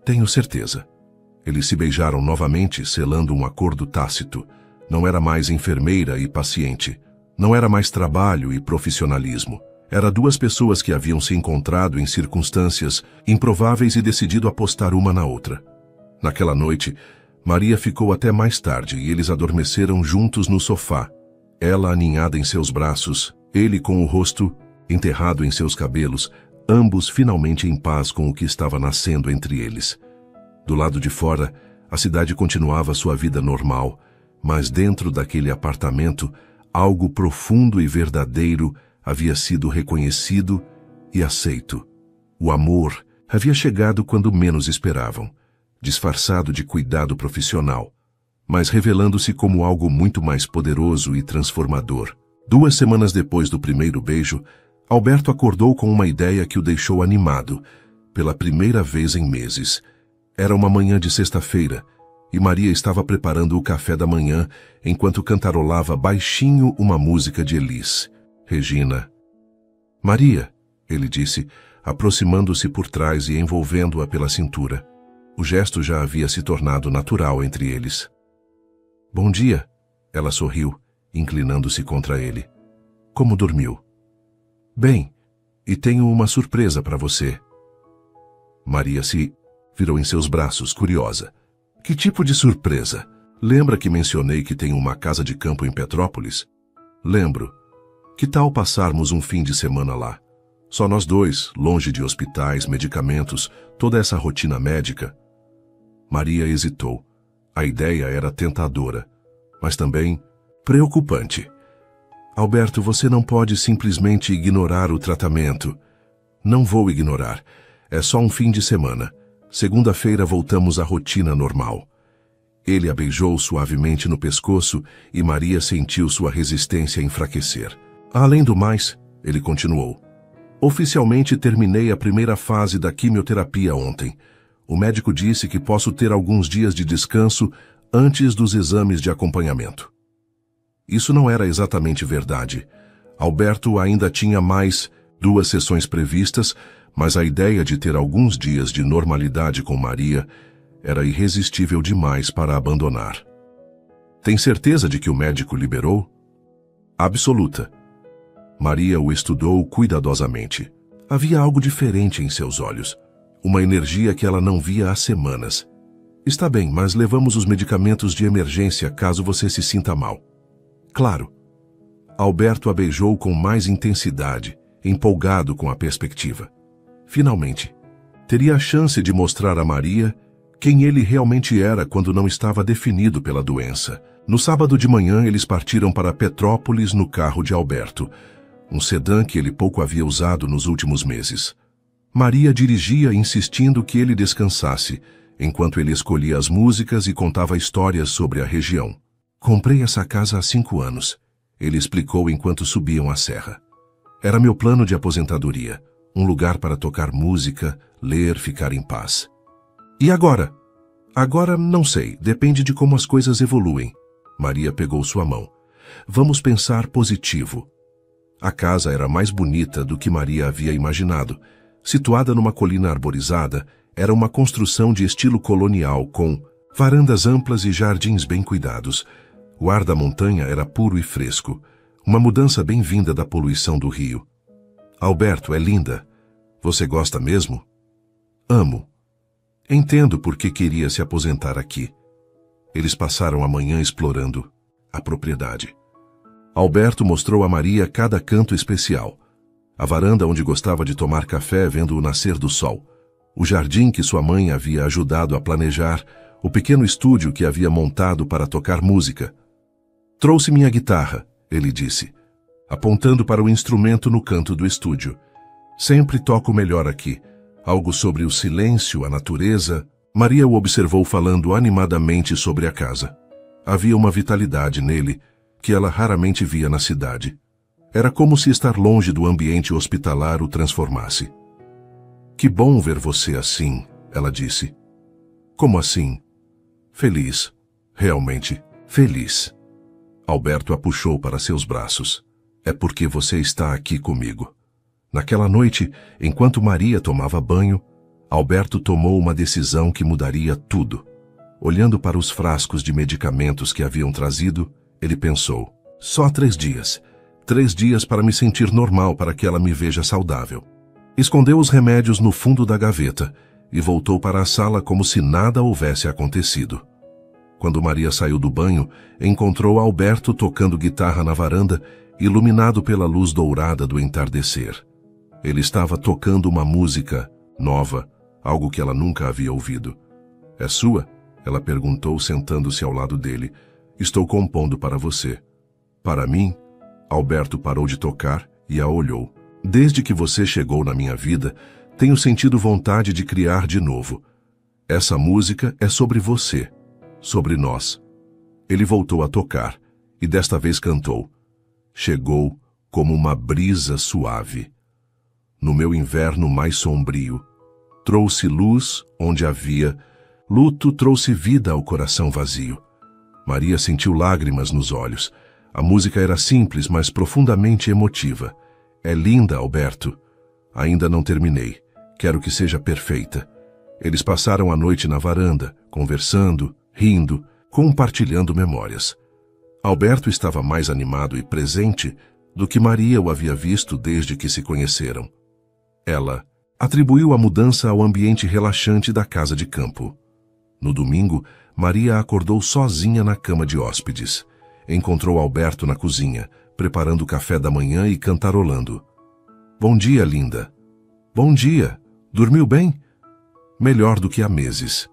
Tenho certeza. Eles se beijaram novamente, selando um acordo tácito. Não era mais enfermeira e paciente. Não era mais trabalho e profissionalismo. Era duas pessoas que haviam se encontrado em circunstâncias improváveis e decidido apostar uma na outra. Naquela noite, Maria ficou até mais tarde e eles adormeceram juntos no sofá. Ela aninhada em seus braços, ele com o rosto enterrado em seus cabelos, ambos finalmente em paz com o que estava nascendo entre eles. Do lado de fora, a cidade continuava sua vida normal, mas dentro daquele apartamento, algo profundo e verdadeiro havia sido reconhecido e aceito. O amor havia chegado quando menos esperavam, disfarçado de cuidado profissional, mas revelando-se como algo muito mais poderoso e transformador. 2 semanas depois do primeiro beijo, Alberto acordou com uma ideia que o deixou animado, pela primeira vez em meses. Era uma manhã de sexta-feira, e Maria estava preparando o café da manhã enquanto cantarolava baixinho uma música de Elis. Regina. Maria, ele disse, aproximando-se por trás e envolvendo-a pela cintura. O gesto já havia se tornado natural entre eles. Bom dia, ela sorriu, inclinando-se contra ele. Como dormiu? Bem, e tenho uma surpresa para você. Maria se virou em seus braços, curiosa. Que tipo de surpresa? Lembra que mencionei que tenho uma casa de campo em Petrópolis? Lembro. Que tal passarmos um fim de semana lá? Só nós dois, longe de hospitais, medicamentos, toda essa rotina médica. Maria hesitou. A ideia era tentadora, mas também preocupante. Alberto, você não pode simplesmente ignorar o tratamento. Não vou ignorar. É só um fim de semana. Segunda-feira voltamos à rotina normal. Ele a beijou suavemente no pescoço e Maria sentiu sua resistência enfraquecer. Além do mais, ele continuou, oficialmente terminei a primeira fase da quimioterapia ontem. O médico disse que posso ter alguns dias de descanso antes dos exames de acompanhamento. Isso não era exatamente verdade. Alberto ainda tinha mais 2 sessões previstas, mas a ideia de ter alguns dias de normalidade com Maria era irresistível demais para abandonar. Tem certeza de que o médico liberou? Absoluta. Maria o estudou cuidadosamente. Havia algo diferente em seus olhos, uma energia que ela não via há semanas. Está bem, mas levamos os medicamentos de emergência caso você se sinta mal. Claro. Alberto a beijou com mais intensidade, empolgado com a perspectiva. Finalmente, teria a chance de mostrar a Maria quem ele realmente era quando não estava definido pela doença. No sábado de manhã, eles partiram para Petrópolis no carro de Alberto, um sedã que ele pouco havia usado nos últimos meses. Maria dirigia insistindo que ele descansasse, enquanto ele escolhia as músicas e contava histórias sobre a região. Comprei essa casa há 5 anos, ele explicou enquanto subiam a serra. Era meu plano de aposentadoria, um lugar para tocar música, ler, ficar em paz. E agora? Agora não sei, depende de como as coisas evoluem. Maria pegou sua mão. Vamos pensar positivo. A casa era mais bonita do que Maria havia imaginado. Situada numa colina arborizada, era uma construção de estilo colonial com varandas amplas e jardins bem cuidados. O ar da montanha era puro e fresco, uma mudança bem-vinda da poluição do rio. Alberto, é linda. Você gosta mesmo? Amo. Entendo por que queria se aposentar aqui. Eles passaram a manhã explorando a propriedade. Alberto mostrou a Maria cada canto especial. A varanda onde gostava de tomar café vendo o nascer do sol. O jardim que sua mãe havia ajudado a planejar. O pequeno estúdio que havia montado para tocar música. Trouxe minha guitarra, ele disse, apontando para o instrumento no canto do estúdio. Sempre toco melhor aqui. Algo sobre o silêncio, a natureza. Maria o observou falando animadamente sobre a casa. Havia uma vitalidade nele que ela raramente via na cidade. Era como se estar longe do ambiente hospitalar o transformasse. Que bom ver você assim, ela disse. Como assim? Feliz. Realmente feliz. Alberto a puxou para seus braços. É porque você está aqui comigo. Naquela noite, enquanto Maria tomava banho, Alberto tomou uma decisão que mudaria tudo. Olhando para os frascos de medicamentos que haviam trazido, ele pensou, só 3 dias. 3 dias para me sentir normal, para que ela me veja saudável. Escondeu os remédios no fundo da gaveta e voltou para a sala como se nada houvesse acontecido. Quando Maria saiu do banho, encontrou Alberto tocando guitarra na varanda, iluminado pela luz dourada do entardecer. Ele estava tocando uma música nova, algo que ela nunca havia ouvido. É sua? Ela perguntou, sentando-se ao lado dele. Estou compondo para você. Para mim? Alberto parou de tocar e a olhou. Desde que você chegou na minha vida, tenho sentido vontade de criar de novo. Essa música é sobre você, sobre nós. Ele voltou a tocar e desta vez cantou. Chegou como uma brisa suave. No meu inverno mais sombrio, trouxe luz onde havia luto, trouxe vida ao coração vazio. Maria sentiu lágrimas nos olhos. A música era simples, mas profundamente emotiva. É linda, Alberto. Ainda não terminei. Quero que seja perfeita. Eles passaram a noite na varanda, conversando, rindo, compartilhando memórias. Alberto estava mais animado e presente do que Maria o havia visto desde que se conheceram. Ela atribuiu a mudança ao ambiente relaxante da casa de campo. No domingo, Maria acordou sozinha na cama de hóspedes. Encontrou Alberto na cozinha, preparando o café da manhã e cantarolando. Bom dia, linda. Bom dia. Dormiu bem? Melhor do que há meses.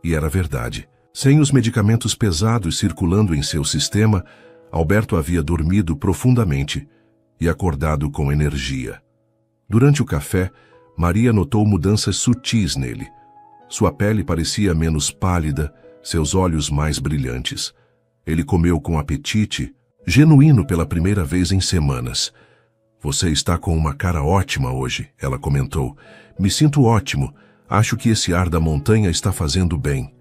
E era verdade. Sem os medicamentos pesados circulando em seu sistema, Alberto havia dormido profundamente e acordado com energia. Durante o café, Maria notou mudanças sutis nele. Sua pele parecia menos pálida, seus olhos mais brilhantes. Ele comeu com apetite, genuíno pela primeira vez em semanas. Você está com uma cara ótima hoje, ela comentou. Me sinto ótimo. Acho que esse ar da montanha está fazendo bem.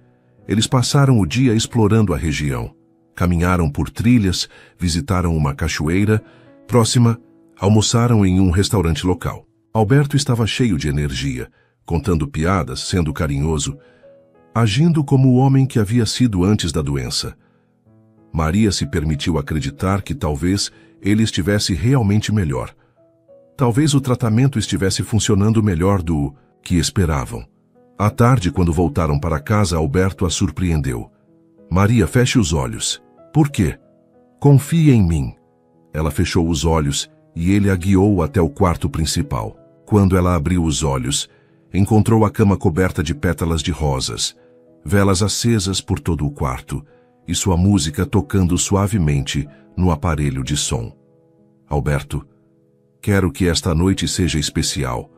Eles passaram o dia explorando a região. Caminharam por trilhas, visitaram uma cachoeira. Próxima, almoçaram em um restaurante local. Alberto estava cheio de energia, contando piadas, sendo carinhoso, agindo como o homem que havia sido antes da doença. Maria se permitiu acreditar que talvez ele estivesse realmente melhor. Talvez o tratamento estivesse funcionando melhor do que esperavam. À tarde, quando voltaram para casa, Alberto a surpreendeu. Maria, feche os olhos. Por quê? Confie em mim. Ela fechou os olhos e ele a guiou até o quarto principal. Quando ela abriu os olhos, encontrou a cama coberta de pétalas de rosas, velas acesas por todo o quarto e sua música tocando suavemente no aparelho de som. Alberto, quero que esta noite seja especial.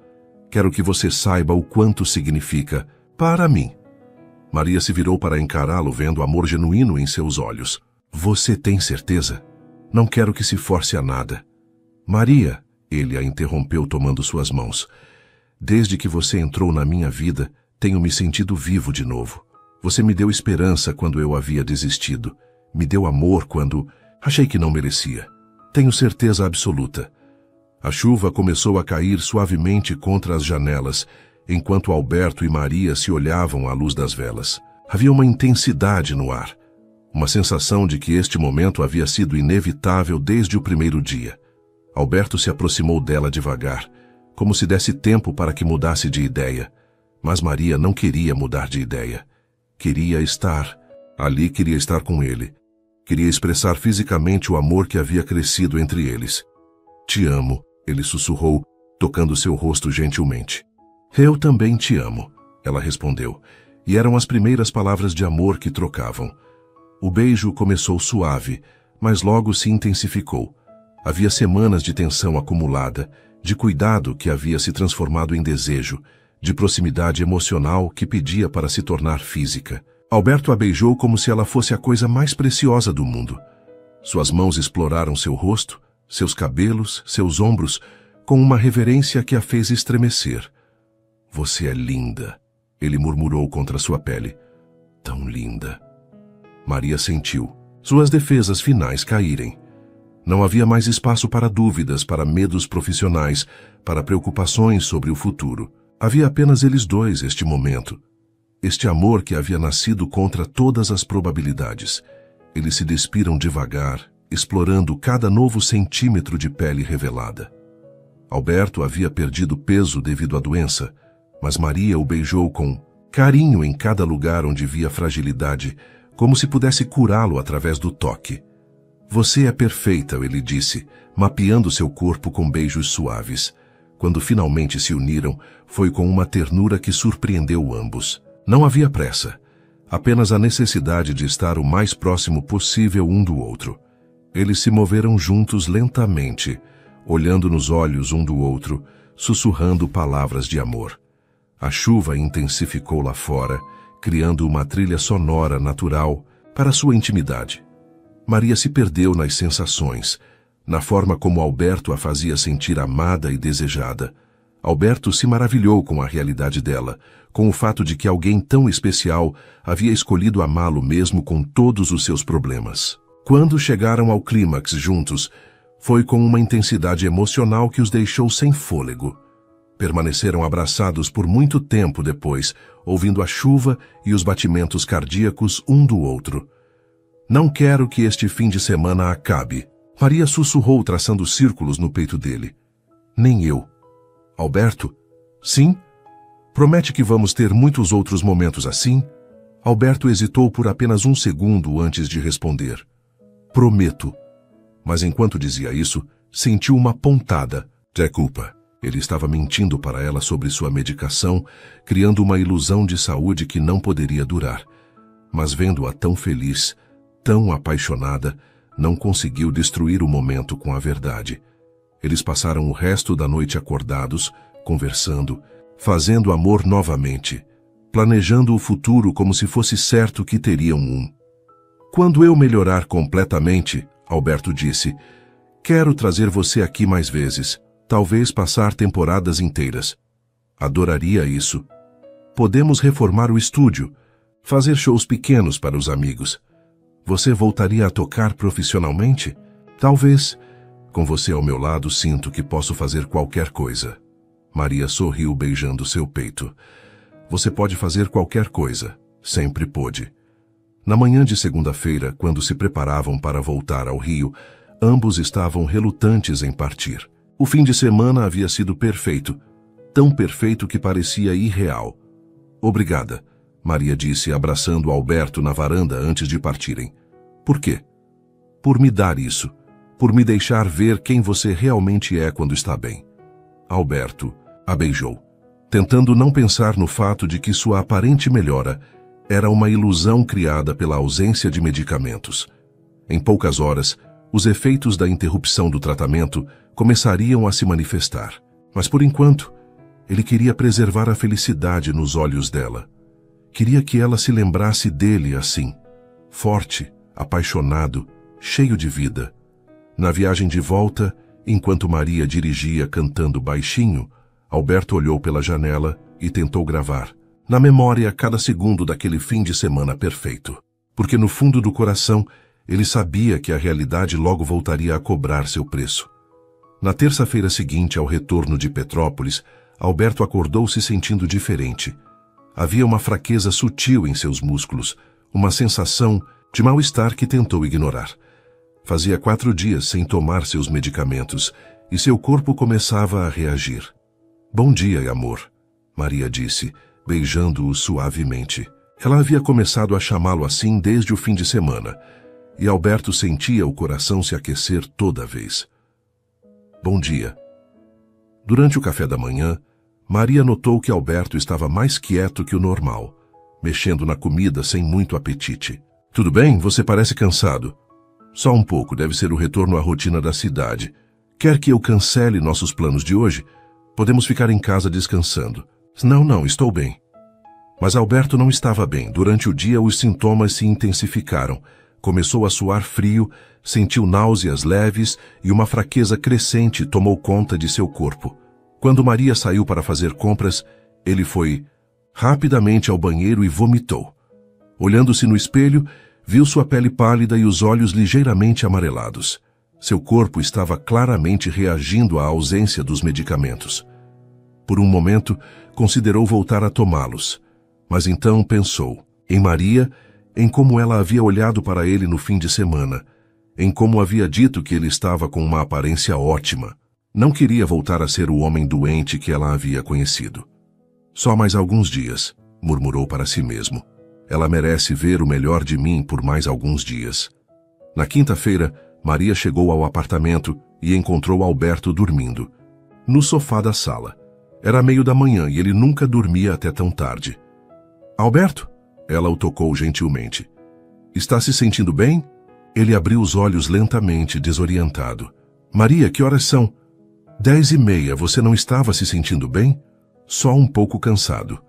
Quero que você saiba o quanto significa para mim. Maria se virou para encará-lo, vendo amor genuíno em seus olhos. Você tem certeza? Não quero que se force a nada. Maria, ele a interrompeu tomando suas mãos. Desde que você entrou na minha vida, tenho me sentido vivo de novo. Você me deu esperança quando eu havia desistido. Me deu amor quando achei que não merecia. Tenho certeza absoluta. A chuva começou a cair suavemente contra as janelas, enquanto Alberto e Maria se olhavam à luz das velas. Havia uma intensidade no ar, uma sensação de que este momento havia sido inevitável desde o primeiro dia. Alberto se aproximou dela devagar, como se desse tempo para que mudasse de ideia. Mas Maria não queria mudar de ideia. Queria estar Ali queria estar com ele. Queria expressar fisicamente o amor que havia crescido entre eles. Te amo, ele sussurrou, tocando seu rosto gentilmente. Eu também te amo, ela respondeu, e eram as primeiras palavras de amor que trocavam. O beijo começou suave, mas logo se intensificou. Havia semanas de tensão acumulada, de cuidado que havia se transformado em desejo, de proximidade emocional que pedia para se tornar física. Alberto a beijou como se ela fosse a coisa mais preciosa do mundo. Suas mãos exploraram seu rosto, seus cabelos, seus ombros, com uma reverência que a fez estremecer. Você é linda, ele murmurou contra sua pele. Tão linda. Maria sentiu suas defesas finais caírem. Não havia mais espaço para dúvidas, para medos profissionais, para preocupações sobre o futuro. Havia apenas eles dois este momento. Este amor que havia nascido contra todas as probabilidades. Eles se despiram devagar, explorando cada novo centímetro de pele revelada. Alberto havia perdido peso devido à doença, mas Maria o beijou com carinho em cada lugar onde via fragilidade, como se pudesse curá-lo através do toque. Você é perfeita, ele disse, mapeando seu corpo com beijos suaves. Quando finalmente se uniram, foi com uma ternura que surpreendeu ambos. Não havia pressa, apenas a necessidade de estar o mais próximo possível um do outro. Eles se moveram juntos lentamente, olhando nos olhos um do outro, sussurrando palavras de amor. A chuva intensificou lá fora, criando uma trilha sonora natural para sua intimidade. Maria se perdeu nas sensações, na forma como Alberto a fazia sentir amada e desejada. Alberto se maravilhou com a realidade dela, com o fato de que alguém tão especial havia escolhido amá-lo mesmo com todos os seus problemas. Quando chegaram ao clímax juntos, foi com uma intensidade emocional que os deixou sem fôlego. Permaneceram abraçados por muito tempo depois, ouvindo a chuva e os batimentos cardíacos um do outro. Não quero que este fim de semana acabe. Maria sussurrou, traçando círculos no peito dele. Nem eu. Alberto? Sim? Promete que vamos ter muitos outros momentos assim? Alberto hesitou por apenas um segundo antes de responder. Prometo. Mas enquanto dizia isso, sentiu uma pontada. Desculpa. Ele estava mentindo para ela sobre sua medicação, criando uma ilusão de saúde que não poderia durar. Mas vendo-a tão feliz, tão apaixonada, não conseguiu destruir o momento com a verdade. Eles passaram o resto da noite acordados, conversando, fazendo amor novamente, planejando o futuro como se fosse certo que teriam um. Quando eu melhorar completamente, Alberto disse, quero trazer você aqui mais vezes. Talvez passar temporadas inteiras. Adoraria isso. Podemos reformar o estúdio, fazer shows pequenos para os amigos. Você voltaria a tocar profissionalmente? Talvez. Com você ao meu lado, sinto que posso fazer qualquer coisa. Maria sorriu beijando seu peito. Você pode fazer qualquer coisa. Sempre pôde. Na manhã de segunda-feira, quando se preparavam para voltar ao Rio, ambos estavam relutantes em partir. O fim de semana havia sido perfeito, tão perfeito que parecia irreal. Obrigada, Maria disse, abraçando Alberto na varanda antes de partirem. Por quê? Por me dar isso, por me deixar ver quem você realmente é quando está bem. Alberto a beijou, tentando não pensar no fato de que sua aparente melhora era uma ilusão criada pela ausência de medicamentos. Em poucas horas, os efeitos da interrupção do tratamento começariam a se manifestar. Mas, por enquanto, ele queria preservar a felicidade nos olhos dela. Queria que ela se lembrasse dele assim, forte, apaixonado, cheio de vida. Na viagem de volta, enquanto Maria dirigia cantando baixinho, Alberto olhou pela janela e tentou gravar, na memória, cada segundo daquele fim de semana perfeito. Porque no fundo do coração, ele sabia que a realidade logo voltaria a cobrar seu preço. Na terça-feira seguinte ao retorno de Petrópolis, Alberto acordou se sentindo diferente. Havia uma fraqueza sutil em seus músculos, uma sensação de mal-estar que tentou ignorar. Fazia 4 dias sem tomar seus medicamentos e seu corpo começava a reagir. Bom dia, amor, Maria disse, beijando-o suavemente. Ela havia começado a chamá-lo assim desde o fim de semana, e Alberto sentia o coração se aquecer toda vez. Bom dia. Durante o café da manhã, Maria notou que Alberto estava mais quieto que o normal, mexendo na comida sem muito apetite. Tudo bem? Você parece cansado. Só um pouco, deve ser o retorno à rotina da cidade. Quer que eu cancele nossos planos de hoje? Podemos ficar em casa descansando. Não, estou bem. Mas Alberto não estava bem. Durante o dia, os sintomas se intensificaram. Começou a suar frio, sentiu náuseas leves e uma fraqueza crescente tomou conta de seu corpo. Quando Maria saiu para fazer compras, ele foi rapidamente ao banheiro e vomitou. Olhando-se no espelho, viu sua pele pálida e os olhos ligeiramente amarelados. Seu corpo estava claramente reagindo à ausência dos medicamentos. Por um momento, considerou voltar a tomá-los, mas então pensou em Maria, em como ela havia olhado para ele no fim de semana, em como havia dito que ele estava com uma aparência ótima. Não queria voltar a ser o homem doente que ela havia conhecido. Só mais alguns dias, murmurou para si mesmo. Ela merece ver o melhor de mim por mais alguns dias. Na quinta-feira, Maria chegou ao apartamento e encontrou Alberto dormindo, no sofá da sala. Era meio da manhã e ele nunca dormia até tão tarde. Alberto? Ela o tocou gentilmente. Está se sentindo bem? Ele abriu os olhos lentamente, desorientado. Maria, que horas são? 10h30. Você não estava se sentindo bem? Só um pouco cansado.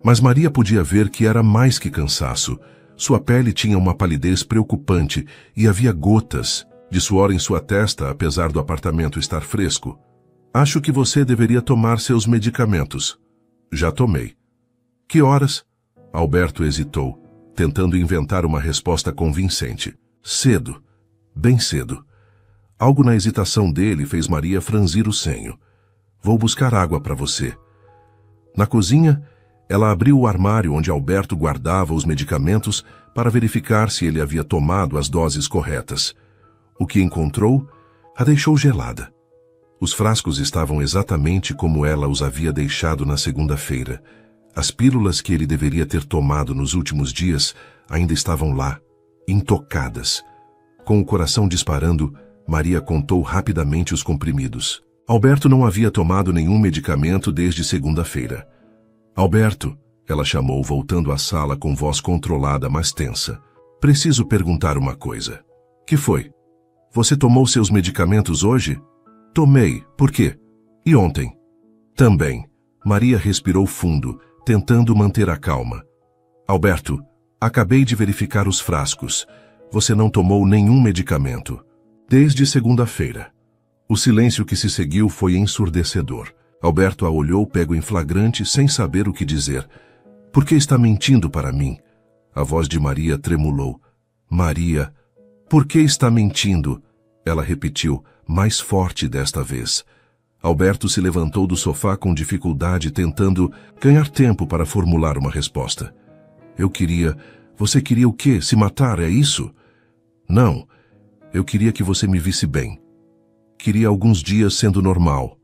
Mas Maria podia ver que era mais que cansaço. Sua pele tinha uma palidez preocupante e havia gotas de suor em sua testa, apesar do apartamento estar fresco. Acho que você deveria tomar seus medicamentos. Já tomei. Que horas? Alberto hesitou, tentando inventar uma resposta convincente. Cedo. Bem cedo. Algo na hesitação dele fez Maria franzir o senho. Vou buscar água para você. Na cozinha, ela abriu o armário onde Alberto guardava os medicamentos para verificar se ele havia tomado as doses corretas. O que encontrou a deixou gelada. Os frascos estavam exatamente como ela os havia deixado na segunda-feira. As pílulas que ele deveria ter tomado nos últimos dias ainda estavam lá, intocadas. Com o coração disparando, Maria contou rapidamente os comprimidos. Alberto não havia tomado nenhum medicamento desde segunda-feira. Alberto, ela chamou, voltando à sala com voz controlada, mas tensa. Preciso perguntar uma coisa. Que foi? Você tomou seus medicamentos hoje? Tomei. Por quê? E ontem? Também. Maria respirou fundo, tentando manter a calma. Alberto, acabei de verificar os frascos. Você não tomou nenhum medicamento. Desde segunda-feira. O silêncio que se seguiu foi ensurdecedor. Alberto a olhou pego em flagrante, sem saber o que dizer. Por que está mentindo para mim? A voz de Maria tremulou. Maria, por que está mentindo? Ela repetiu, mais forte desta vez. Alberto se levantou do sofá com dificuldade, tentando ganhar tempo para formular uma resposta. Eu queria... Você queria o quê? Se matar, é isso? Não. Eu queria que você me visse bem. Queria alguns dias sendo normal.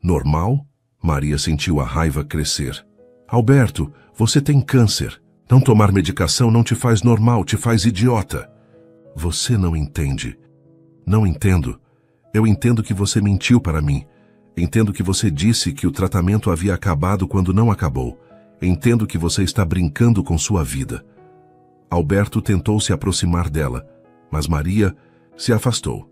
Normal? Maria sentiu a raiva crescer. Alberto, você tem câncer. Não tomar medicação não te faz normal, te faz idiota. Você não entende. Não entendo. Eu entendo que você mentiu para mim. Entendo que você disse que o tratamento havia acabado quando não acabou. Entendo que você está brincando com sua vida. Alberto tentou se aproximar dela, mas Maria se afastou.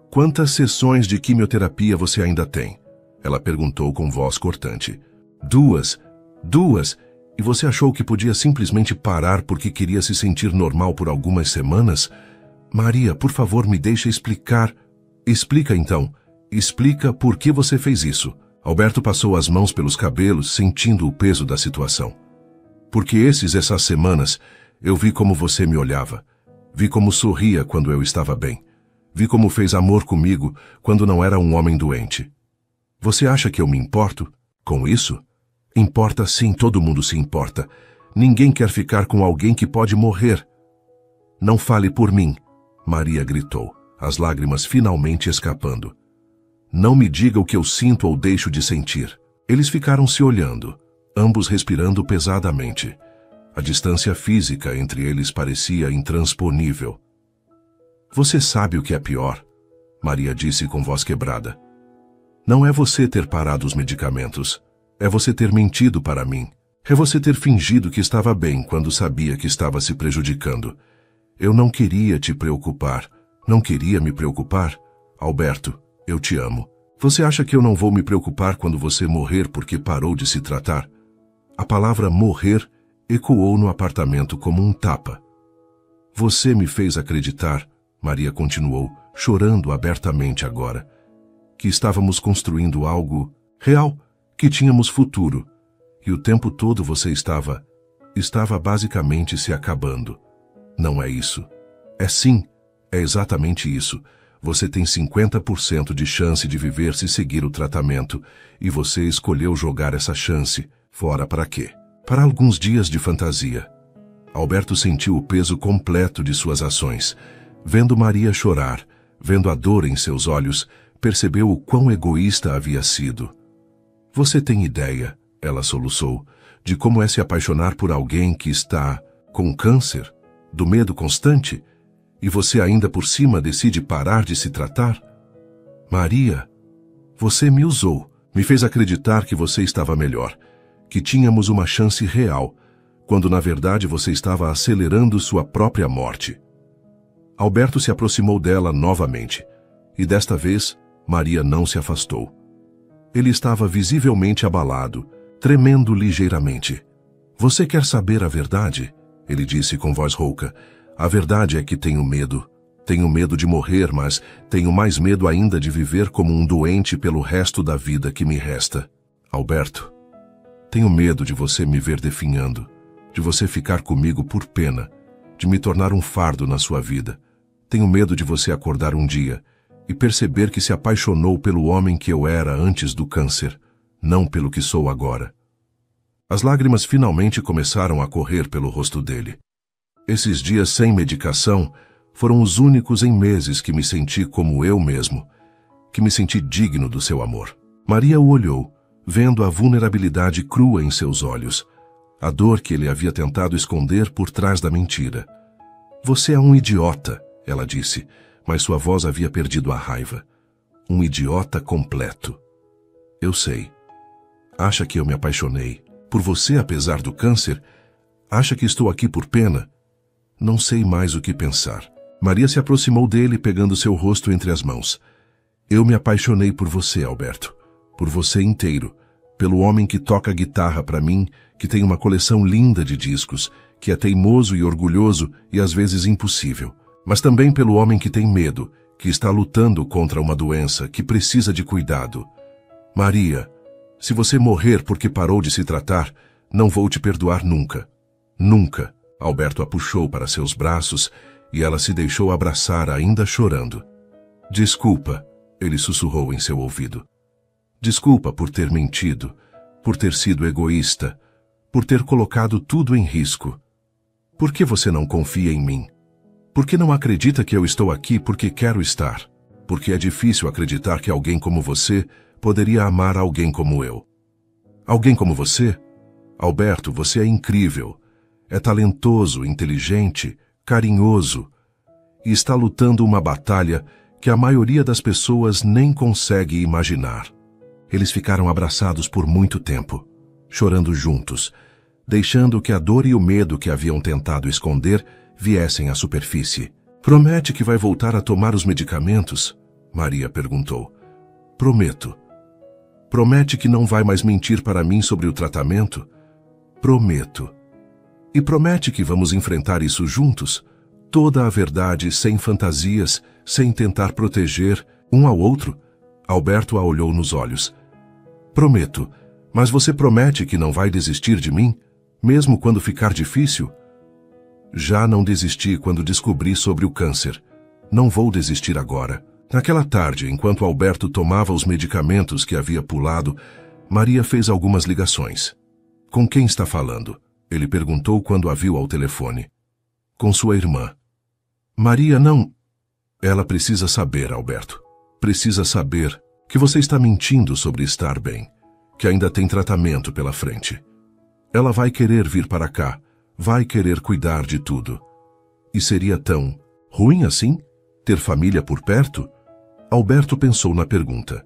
Quantas sessões de quimioterapia você ainda tem? Ela perguntou com voz cortante. 2. 2? E você achou que podia simplesmente parar porque queria se sentir normal por algumas semanas? Maria, por favor, me deixe explicar. Explica então. Explica por que você fez isso. Alberto passou as mãos pelos cabelos, sentindo o peso da situação. Porque essas semanas, eu vi como você me olhava. Vi como sorria quando eu estava bem. Vi como fez amor comigo quando não era um homem doente. Você acha que eu me importo com isso? Importa sim, todo mundo se importa. Ninguém quer ficar com alguém que pode morrer. Não fale por mim, Maria gritou, as lágrimas finalmente escapando. Não me diga o que eu sinto ou deixo de sentir. Eles ficaram se olhando, ambos respirando pesadamente. A distância física entre eles parecia intransponível. Você sabe o que é pior? Maria disse com voz quebrada. Não é você ter parado os medicamentos. É você ter mentido para mim. É você ter fingido que estava bem quando sabia que estava se prejudicando. Eu não queria te preocupar. Não queria me preocupar. Alberto, eu te amo. Você acha que eu não vou me preocupar quando você morrer porque parou de se tratar? A palavra morrer ecoou no apartamento como um tapa. Você me fez acreditar, Maria continuou, chorando abertamente agora, que estávamos construindo algo real, que tínhamos futuro. E o tempo todo você estava basicamente se acabando. Não é isso. É sim, é exatamente isso. Você tem 50% de chance de viver se seguir o tratamento, e você escolheu jogar essa chance fora para quê? Para alguns dias de fantasia. Alberto sentiu o peso completo de suas ações. Vendo Maria chorar, vendo a dor em seus olhos, percebeu o quão egoísta havia sido. Você tem ideia, ela soluçou, de como é se apaixonar por alguém que está com câncer, do medo constante, e você ainda por cima decide parar de se tratar? Maria, você me usou, me fez acreditar que você estava melhor, que tínhamos uma chance real, quando na verdade você estava acelerando sua própria morte. Alberto se aproximou dela novamente, e desta vez Maria não se afastou. Ele estava visivelmente abalado, tremendo ligeiramente. Você quer saber a verdade? Ele disse com voz rouca. A verdade é que tenho medo. Tenho medo de morrer, mas tenho mais medo ainda de viver como um doente pelo resto da vida que me resta. Alberto, tenho medo de você me ver definhando, de você ficar comigo por pena, de me tornar um fardo na sua vida. Tenho medo de você acordar um dia e perceber que se apaixonou pelo homem que eu era antes do câncer, não pelo que sou agora. As lágrimas finalmente começaram a correr pelo rosto dele. Esses dias sem medicação foram os únicos em meses que me senti como eu mesmo, que me senti digno do seu amor. Maria o olhou, vendo a vulnerabilidade crua em seus olhos, a dor que ele havia tentado esconder por trás da mentira. Você é um idiota, ela disse, mas sua voz havia perdido a raiva. Um idiota completo. Eu sei. Acha que eu me apaixonei por você apesar do câncer? Acha que estou aqui por pena? Não sei mais o que pensar. Maria se aproximou dele, pegando seu rosto entre as mãos. Eu me apaixonei por você, Alberto. Por você inteiro. Pelo homem que toca guitarra para mim, que tem uma coleção linda de discos, que é teimoso e orgulhoso e às vezes impossível. Mas também pelo homem que tem medo, que está lutando contra uma doença, que precisa de cuidado. Maria, se você morrer porque parou de se tratar, não vou te perdoar nunca. Nunca. Alberto a puxou para seus braços e ela se deixou abraçar ainda chorando. Desculpa, ele sussurrou em seu ouvido. Desculpa por ter mentido, por ter sido egoísta, por ter colocado tudo em risco. Por que você não confia em mim? Por que não acredita que eu estou aqui porque quero estar? Porque é difícil acreditar que alguém como você poderia amar alguém como eu. Alguém como você? Alberto, você é incrível. É talentoso, inteligente, carinhoso. E está lutando uma batalha que a maioria das pessoas nem consegue imaginar. Eles ficaram abraçados por muito tempo, chorando juntos, deixando que a dor e o medo que haviam tentado esconder viessem à superfície. Promete que vai voltar a tomar os medicamentos? Maria perguntou. Prometo. Promete que não vai mais mentir para mim sobre o tratamento? Prometo. E promete que vamos enfrentar isso juntos? Toda a verdade, sem fantasias, sem tentar proteger um ao outro? Alberto a olhou nos olhos. Prometo, mas você promete que não vai desistir de mim, mesmo quando ficar difícil? Já não desisti quando descobri sobre o câncer. Não vou desistir agora. Naquela tarde, enquanto Alberto tomava os medicamentos que havia pulado, Maria fez algumas ligações. Com quem está falando? Ele perguntou quando a viu ao telefone. Com sua irmã. Maria não... Ela precisa saber, Alberto. Precisa saber que você está mentindo sobre estar bem, que ainda tem tratamento pela frente. Ela vai querer vir para cá. vai querer cuidar de tudo. E seria tão ruim assim? Ter família por perto? Alberto pensou na pergunta.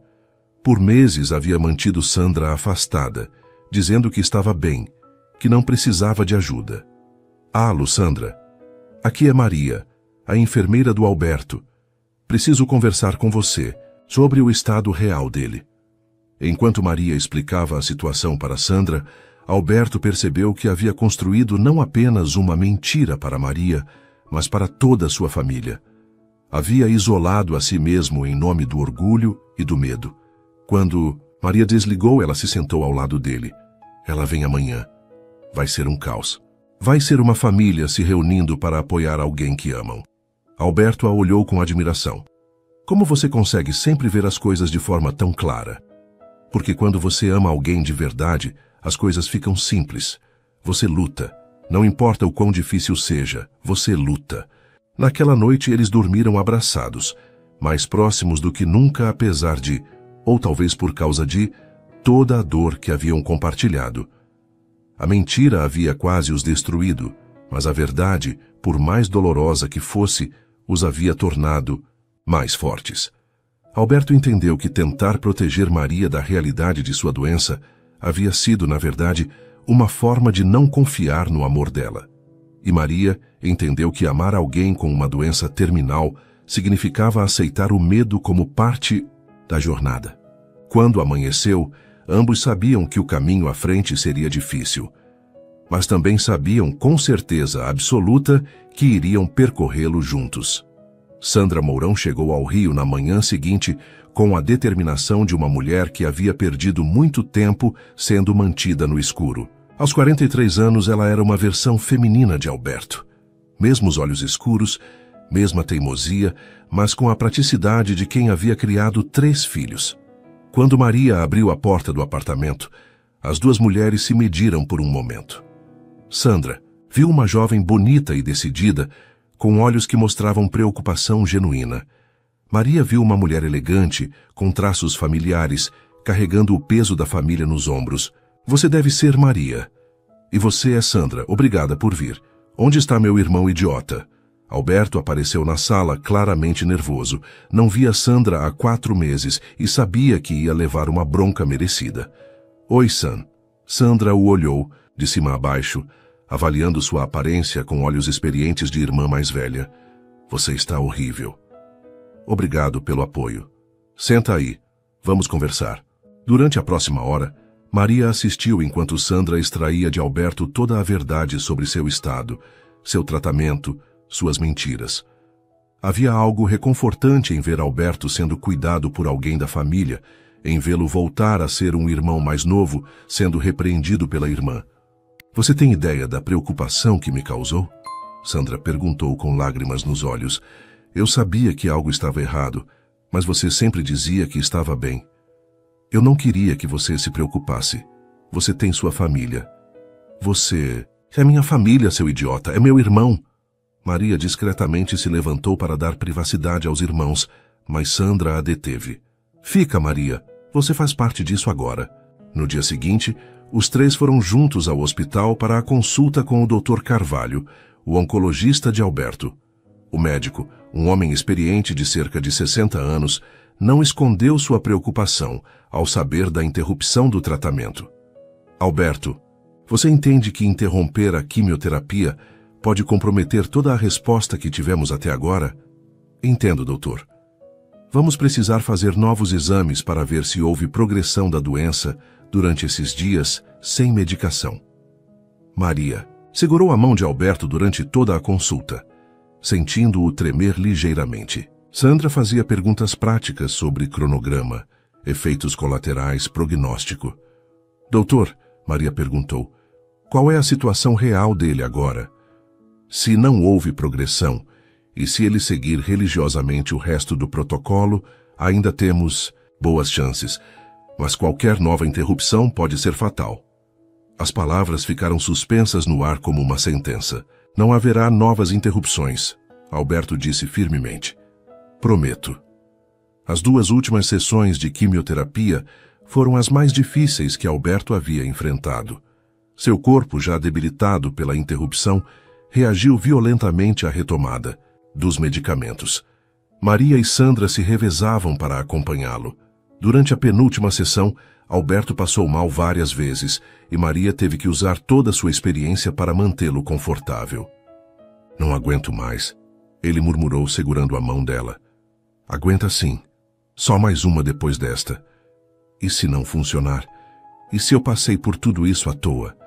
Por meses havia mantido Sandra afastada, dizendo que estava bem, que não precisava de ajuda. Alô, Sandra. Aqui é Maria, a enfermeira do Alberto. Preciso conversar com você sobre o estado real dele. Enquanto Maria explicava a situação para Sandra, Alberto percebeu que havia construído não apenas uma mentira para Maria, mas para toda a sua família. Havia isolado a si mesmo em nome do orgulho e do medo. Quando Maria desligou, ela se sentou ao lado dele. Ela vem amanhã. Vai ser um caos. Vai ser uma família se reunindo para apoiar alguém que amam. Alberto a olhou com admiração. Como você consegue sempre ver as coisas de forma tão clara? Porque quando você ama alguém de verdade, as coisas ficam simples. Você luta. Não importa o quão difícil seja, você luta. Naquela noite eles dormiram abraçados, mais próximos do que nunca, apesar de, ou talvez por causa de, toda a dor que haviam compartilhado. A mentira havia quase os destruído, mas a verdade, por mais dolorosa que fosse, os havia tornado mais fortes. Alberto entendeu que tentar proteger Maria da realidade de sua doença havia sido, na verdade, uma forma de não confiar no amor dela. E Maria entendeu que amar alguém com uma doença terminal significava aceitar o medo como parte da jornada. Quando amanheceu, ambos sabiam que o caminho à frente seria difícil, mas também sabiam com certeza absoluta que iriam percorrê-lo juntos. Sandra Mourão chegou ao Rio na manhã seguinte com a determinação de uma mulher que havia perdido muito tempo sendo mantida no escuro. Aos 43 anos, ela era uma versão feminina de Alberto. Mesmos olhos escuros, mesma teimosia, mas com a praticidade de quem havia criado 3 filhos. Quando Maria abriu a porta do apartamento, as duas mulheres se mediram por um momento. Sandra viu uma jovem bonita e decidida, com olhos que mostravam preocupação genuína. Maria viu uma mulher elegante, com traços familiares, carregando o peso da família nos ombros. Você deve ser Maria. E você é Sandra. Obrigada por vir. Onde está meu irmão idiota? Alberto apareceu na sala, claramente nervoso. Não via Sandra há 4 meses e sabia que ia levar uma bronca merecida. Oi, Sam. Sandra o olhou, de cima a baixo, avaliando sua aparência com olhos experientes de irmã mais velha. Você está horrível. Obrigado pelo apoio. Senta aí. Vamos conversar. Durante a próxima hora, Maria assistiu enquanto Sandra extraía de Alberto toda a verdade sobre seu estado, seu tratamento, suas mentiras. Havia algo reconfortante em ver Alberto sendo cuidado por alguém da família, em vê-lo voltar a ser um irmão mais novo, sendo repreendido pela irmã. Você tem ideia da preocupação que me causou? Sandra perguntou com lágrimas nos olhos. Eu sabia que algo estava errado, mas você sempre dizia que estava bem. Eu não queria que você se preocupasse. Você tem sua família. Você... É minha família, seu idiota. É meu irmão. Maria discretamente se levantou para dar privacidade aos irmãos, mas Sandra a deteve. Fica, Maria. Você faz parte disso agora. No dia seguinte, os 3 foram juntos ao hospital para a consulta com o Dr. Carvalho, o oncologista de Alberto. O médico, um homem experiente de cerca de 60 anos, não escondeu sua preocupação ao saber da interrupção do tratamento. Alberto, você entende que interromper a quimioterapia pode comprometer toda a resposta que tivemos até agora? Entendo, doutor. Vamos precisar fazer novos exames para ver se houve progressão da doença durante esses dias sem medicação. Maria segurou a mão de Alberto durante toda a consulta, sentindo-o tremer ligeiramente. Sandra fazia perguntas práticas sobre cronograma, efeitos colaterais, prognóstico. Doutor, Maria perguntou, qual é a situação real dele agora? Se não houve progressão, e se ele seguir religiosamente o resto do protocolo, ainda temos boas chances, mas qualquer nova interrupção pode ser fatal. As palavras ficaram suspensas no ar como uma sentença. Não haverá novas interrupções, Alberto disse firmemente. Prometo. As 2 últimas sessões de quimioterapia foram as mais difíceis que Alberto havia enfrentado. Seu corpo, já debilitado pela interrupção, reagiu violentamente à retomada dos medicamentos. Maria e Sandra se revezavam para acompanhá-lo. Durante a penúltima sessão, Alberto passou mal várias vezes e Maria teve que usar toda a sua experiência para mantê-lo confortável. Não aguento mais, ele murmurou segurando a mão dela. Aguenta sim. Só mais uma depois desta. E se não funcionar? E se eu passei por tudo isso à toa?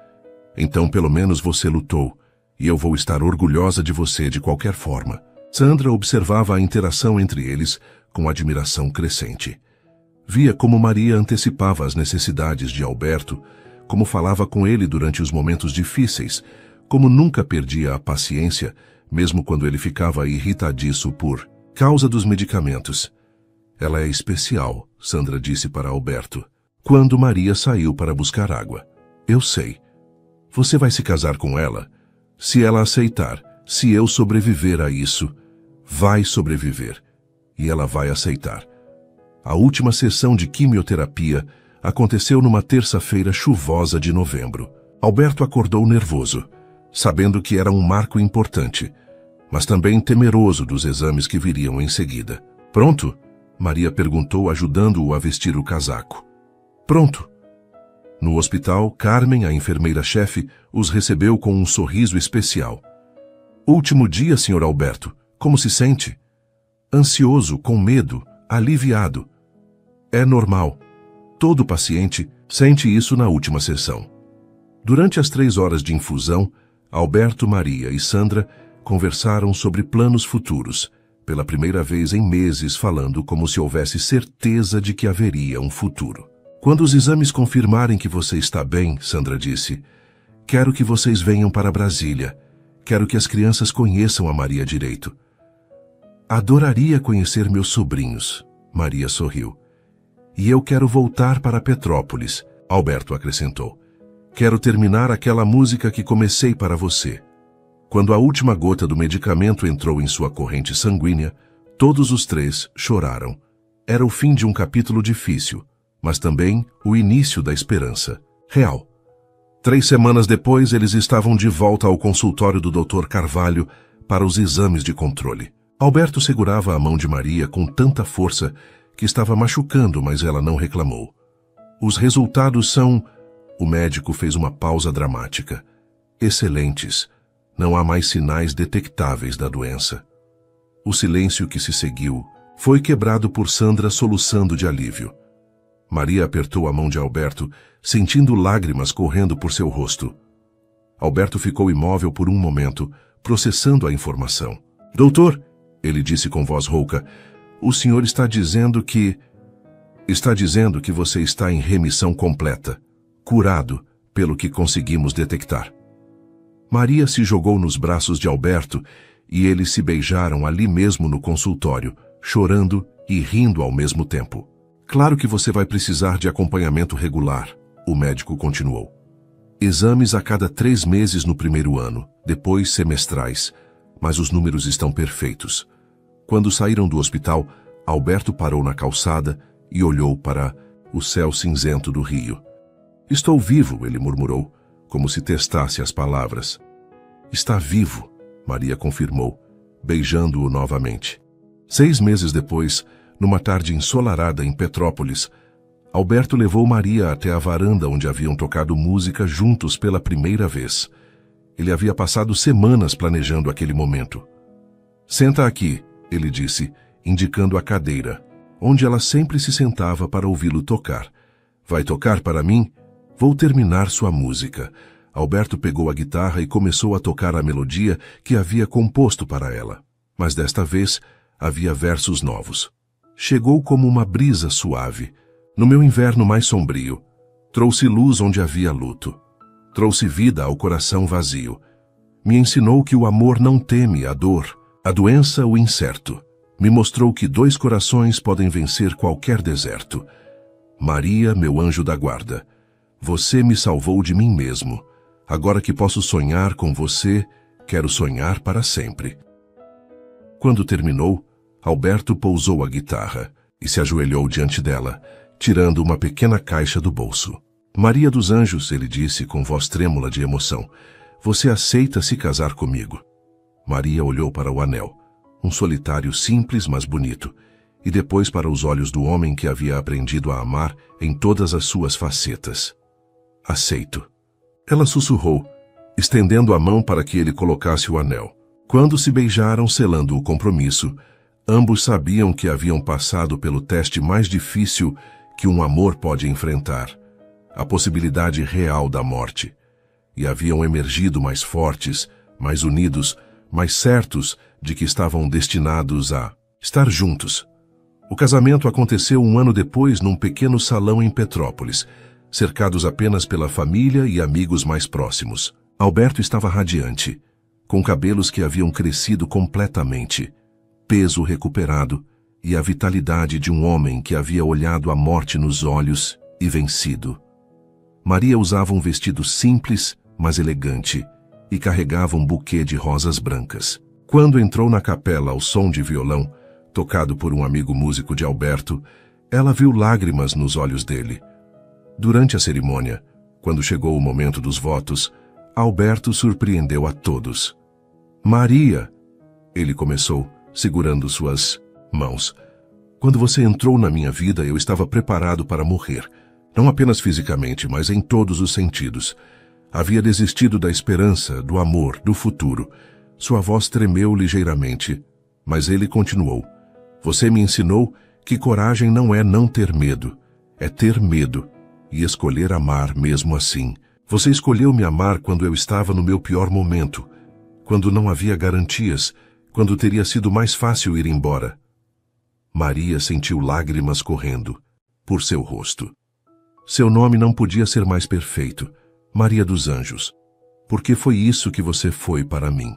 Então pelo menos você lutou, e eu vou estar orgulhosa de você de qualquer forma. Sandra observava a interação entre eles com admiração crescente. Via como Maria antecipava as necessidades de Alberto, como falava com ele durante os momentos difíceis, como nunca perdia a paciência, mesmo quando ele ficava irritadiço por causa dos medicamentos. Ela é especial, Sandra disse para Alberto, quando Maria saiu para buscar água. Eu sei. Você vai se casar com ela? Se ela aceitar, se eu sobreviver a isso, vai sobreviver. E ela vai aceitar. A última sessão de quimioterapia aconteceu numa terça-feira chuvosa de novembro. Alberto acordou nervoso, sabendo que era um marco importante, mas também temeroso dos exames que viriam em seguida. Pronto? Maria perguntou, ajudando-o a vestir o casaco. Pronto. No hospital, Carmen, a enfermeira-chefe, os recebeu com um sorriso especial. Último dia, Sr. Alberto. Como se sente? Ansioso, com medo, aliviado. É normal. Todo paciente sente isso na última sessão. Durante as 3 horas de infusão, Alberto, Maria e Sandra conversaram sobre planos futuros, pela primeira vez em meses falando como se houvesse certeza de que haveria um futuro. Quando os exames confirmarem que você está bem, Sandra disse, quero que vocês venham para Brasília. Quero que as crianças conheçam a Maria direito. Adoraria conhecer meus sobrinhos, Maria sorriu. E eu quero voltar para Petrópolis, Alberto acrescentou. Quero terminar aquela música que comecei para você. Quando a última gota do medicamento entrou em sua corrente sanguínea, todos os 3 choraram. Era o fim de um capítulo difícil, mas também o início da esperança real. 3 semanas depois, eles estavam de volta ao consultório do Dr. Carvalho para os exames de controle. Alberto segurava a mão de Maria com tanta força que estava machucando, mas ela não reclamou. Os resultados são... O médico fez uma pausa dramática. Excelentes. Não há mais sinais detectáveis da doença. O silêncio que se seguiu foi quebrado por Sandra soluçando de alívio. Maria apertou a mão de Alberto, sentindo lágrimas correndo por seu rosto. Alberto ficou imóvel por um momento, processando a informação. Doutor, ele disse com voz rouca, o senhor está dizendo que você está em remissão completa, curado, pelo que conseguimos detectar. Maria se jogou nos braços de Alberto e eles se beijaram ali mesmo no consultório, chorando e rindo ao mesmo tempo. Claro que você vai precisar de acompanhamento regular, o médico continuou. Exames a cada 3 meses no primeiro ano, depois semestrais, mas os números estão perfeitos. Quando saíram do hospital, Alberto parou na calçada e olhou para o céu cinzento do rio. Estou vivo, ele murmurou, como se testasse as palavras. Está vivo, Maria confirmou, beijando-o novamente. 6 meses depois, numa tarde ensolarada em Petrópolis, Alberto levou Maria até a varanda onde haviam tocado música juntos pela primeira vez. Ele havia passado semanas planejando aquele momento. Senta aqui, ele disse, indicando a cadeira, onde ela sempre se sentava para ouvi-lo tocar. Vai tocar para mim? Vou terminar sua música. Alberto pegou a guitarra e começou a tocar a melodia que havia composto para ela. Mas desta vez havia versos novos. Chegou como uma brisa suave, no meu inverno mais sombrio. Trouxe luz onde havia luto. Trouxe vida ao coração vazio. Me ensinou que o amor não teme a dor, a doença, o incerto. Me mostrou que 2 corações podem vencer qualquer deserto. Maria, meu anjo da guarda, você me salvou de mim mesmo. Agora que posso sonhar com você, quero sonhar para sempre. Quando terminou, Alberto pousou a guitarra e se ajoelhou diante dela, tirando uma pequena caixa do bolso. Maria dos Anjos, ele disse com voz trêmula de emoção, você aceita se casar comigo? Maria olhou para o anel, um solitário simples, mas bonito, e depois para os olhos do homem que havia aprendido a amar em todas as suas facetas. Aceito. Ela sussurrou, estendendo a mão para que ele colocasse o anel. Quando se beijaram, selando o compromisso, ambos sabiam que haviam passado pelo teste mais difícil que um amor pode enfrentar, a possibilidade real da morte, e haviam emergido mais fortes, mais unidos, mais certos de que estavam destinados a estar juntos. O casamento aconteceu um ano depois num pequeno salão em Petrópolis, cercados apenas pela família e amigos mais próximos. Alberto estava radiante, com cabelos que haviam crescido completamente, peso recuperado e a vitalidade de um homem que havia olhado a morte nos olhos e vencido. Maria usava um vestido simples, mas elegante, e carregava um buquê de rosas brancas. Quando entrou na capela ao som de violão, tocado por um amigo músico de Alberto, ela viu lágrimas nos olhos dele. Durante a cerimônia, quando chegou o momento dos votos, Alberto surpreendeu a todos. Maria, ele começou, segurando suas mãos. Quando você entrou na minha vida, eu estava preparado para morrer. Não apenas fisicamente, mas em todos os sentidos. Havia desistido da esperança, do amor, do futuro. Sua voz tremeu ligeiramente, mas ele continuou. Você me ensinou que coragem não é não ter medo, é ter medo e escolher amar mesmo assim. Você escolheu me amar quando eu estava no meu pior momento, quando não havia garantias, quando teria sido mais fácil ir embora. Maria sentiu lágrimas correndo por seu rosto. Seu nome não podia ser mais perfeito, Maria dos Anjos, porque foi isso que você foi para mim,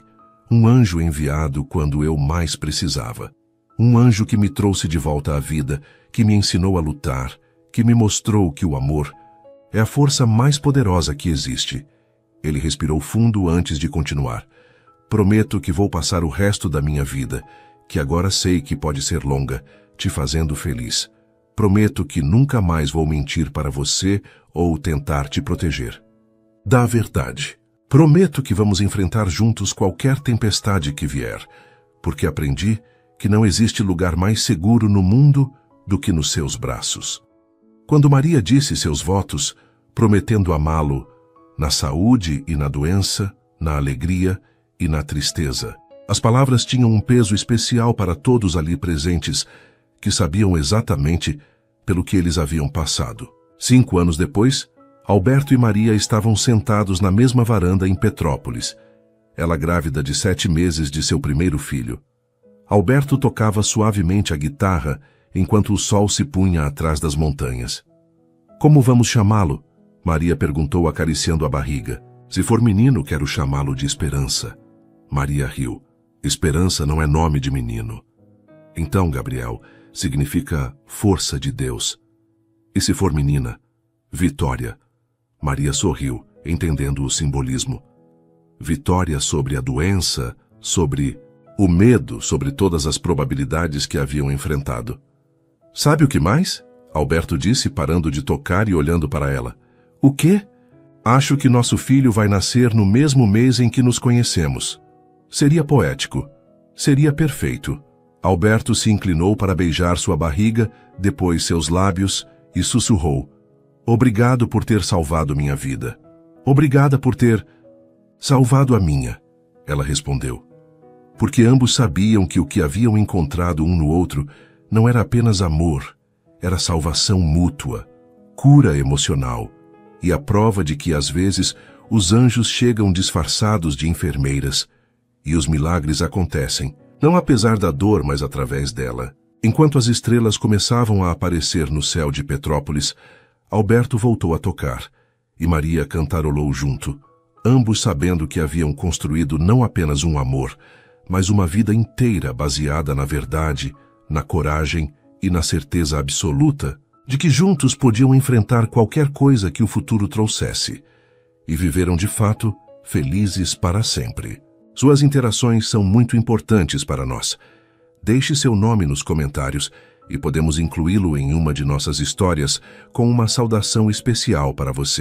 um anjo enviado quando eu mais precisava. Um anjo que me trouxe de volta à vida, que me ensinou a lutar, que me mostrou que o amor é a força mais poderosa que existe. Ele respirou fundo antes de continuar. Prometo que vou passar o resto da minha vida, que agora sei que pode ser longa, te fazendo feliz. Prometo que nunca mais vou mentir para você ou tentar te proteger. Da verdade. Prometo que vamos enfrentar juntos qualquer tempestade que vier, porque aprendi que não existe lugar mais seguro no mundo do que nos seus braços. Quando Maria disse seus votos, prometendo amá-lo na saúde e na doença, na alegria e na tristeza, as palavras tinham um peso especial para todos ali presentes, que sabiam exatamente pelo que eles haviam passado. 5 anos depois, Alberto e Maria estavam sentados na mesma varanda em Petrópolis, ela grávida de 7 meses de seu primeiro filho. Alberto tocava suavemente a guitarra enquanto o sol se punha atrás das montanhas. Como vamos chamá-lo? Maria perguntou acariciando a barriga. Se for menino, quero chamá-lo de Esperança. Maria riu. Esperança não é nome de menino. Então, Gabriel, significa força de Deus. E se for menina? Vitória. Maria sorriu, entendendo o simbolismo. Vitória sobre a doença, sobre o medo, sobre todas as probabilidades que haviam enfrentado. Sabe o que mais? Alberto disse, parando de tocar e olhando para ela. O quê? Acho que nosso filho vai nascer no mesmo mês em que nos conhecemos. Seria poético. Seria perfeito. Alberto se inclinou para beijar sua barriga, depois seus lábios, e sussurrou. Obrigado por ter salvado minha vida. Obrigada por ter salvado a minha, ela respondeu. Porque ambos sabiam que o que haviam encontrado um no outro não era apenas amor, era salvação mútua, cura emocional, e a prova de que, às vezes, os anjos chegam disfarçados de enfermeiras, e os milagres acontecem, não apesar da dor, mas através dela. Enquanto as estrelas começavam a aparecer no céu de Petrópolis, Alberto voltou a tocar, e Maria cantarolou junto, ambos sabendo que haviam construído não apenas um amor, mas uma vida inteira baseada na verdade, na coragem e na certeza absoluta de que juntos podiam enfrentar qualquer coisa que o futuro trouxesse, e viveram de fato felizes para sempre. Suas interações são muito importantes para nós. Deixe seu nome nos comentários e podemos incluí-lo em uma de nossas histórias com uma saudação especial para você.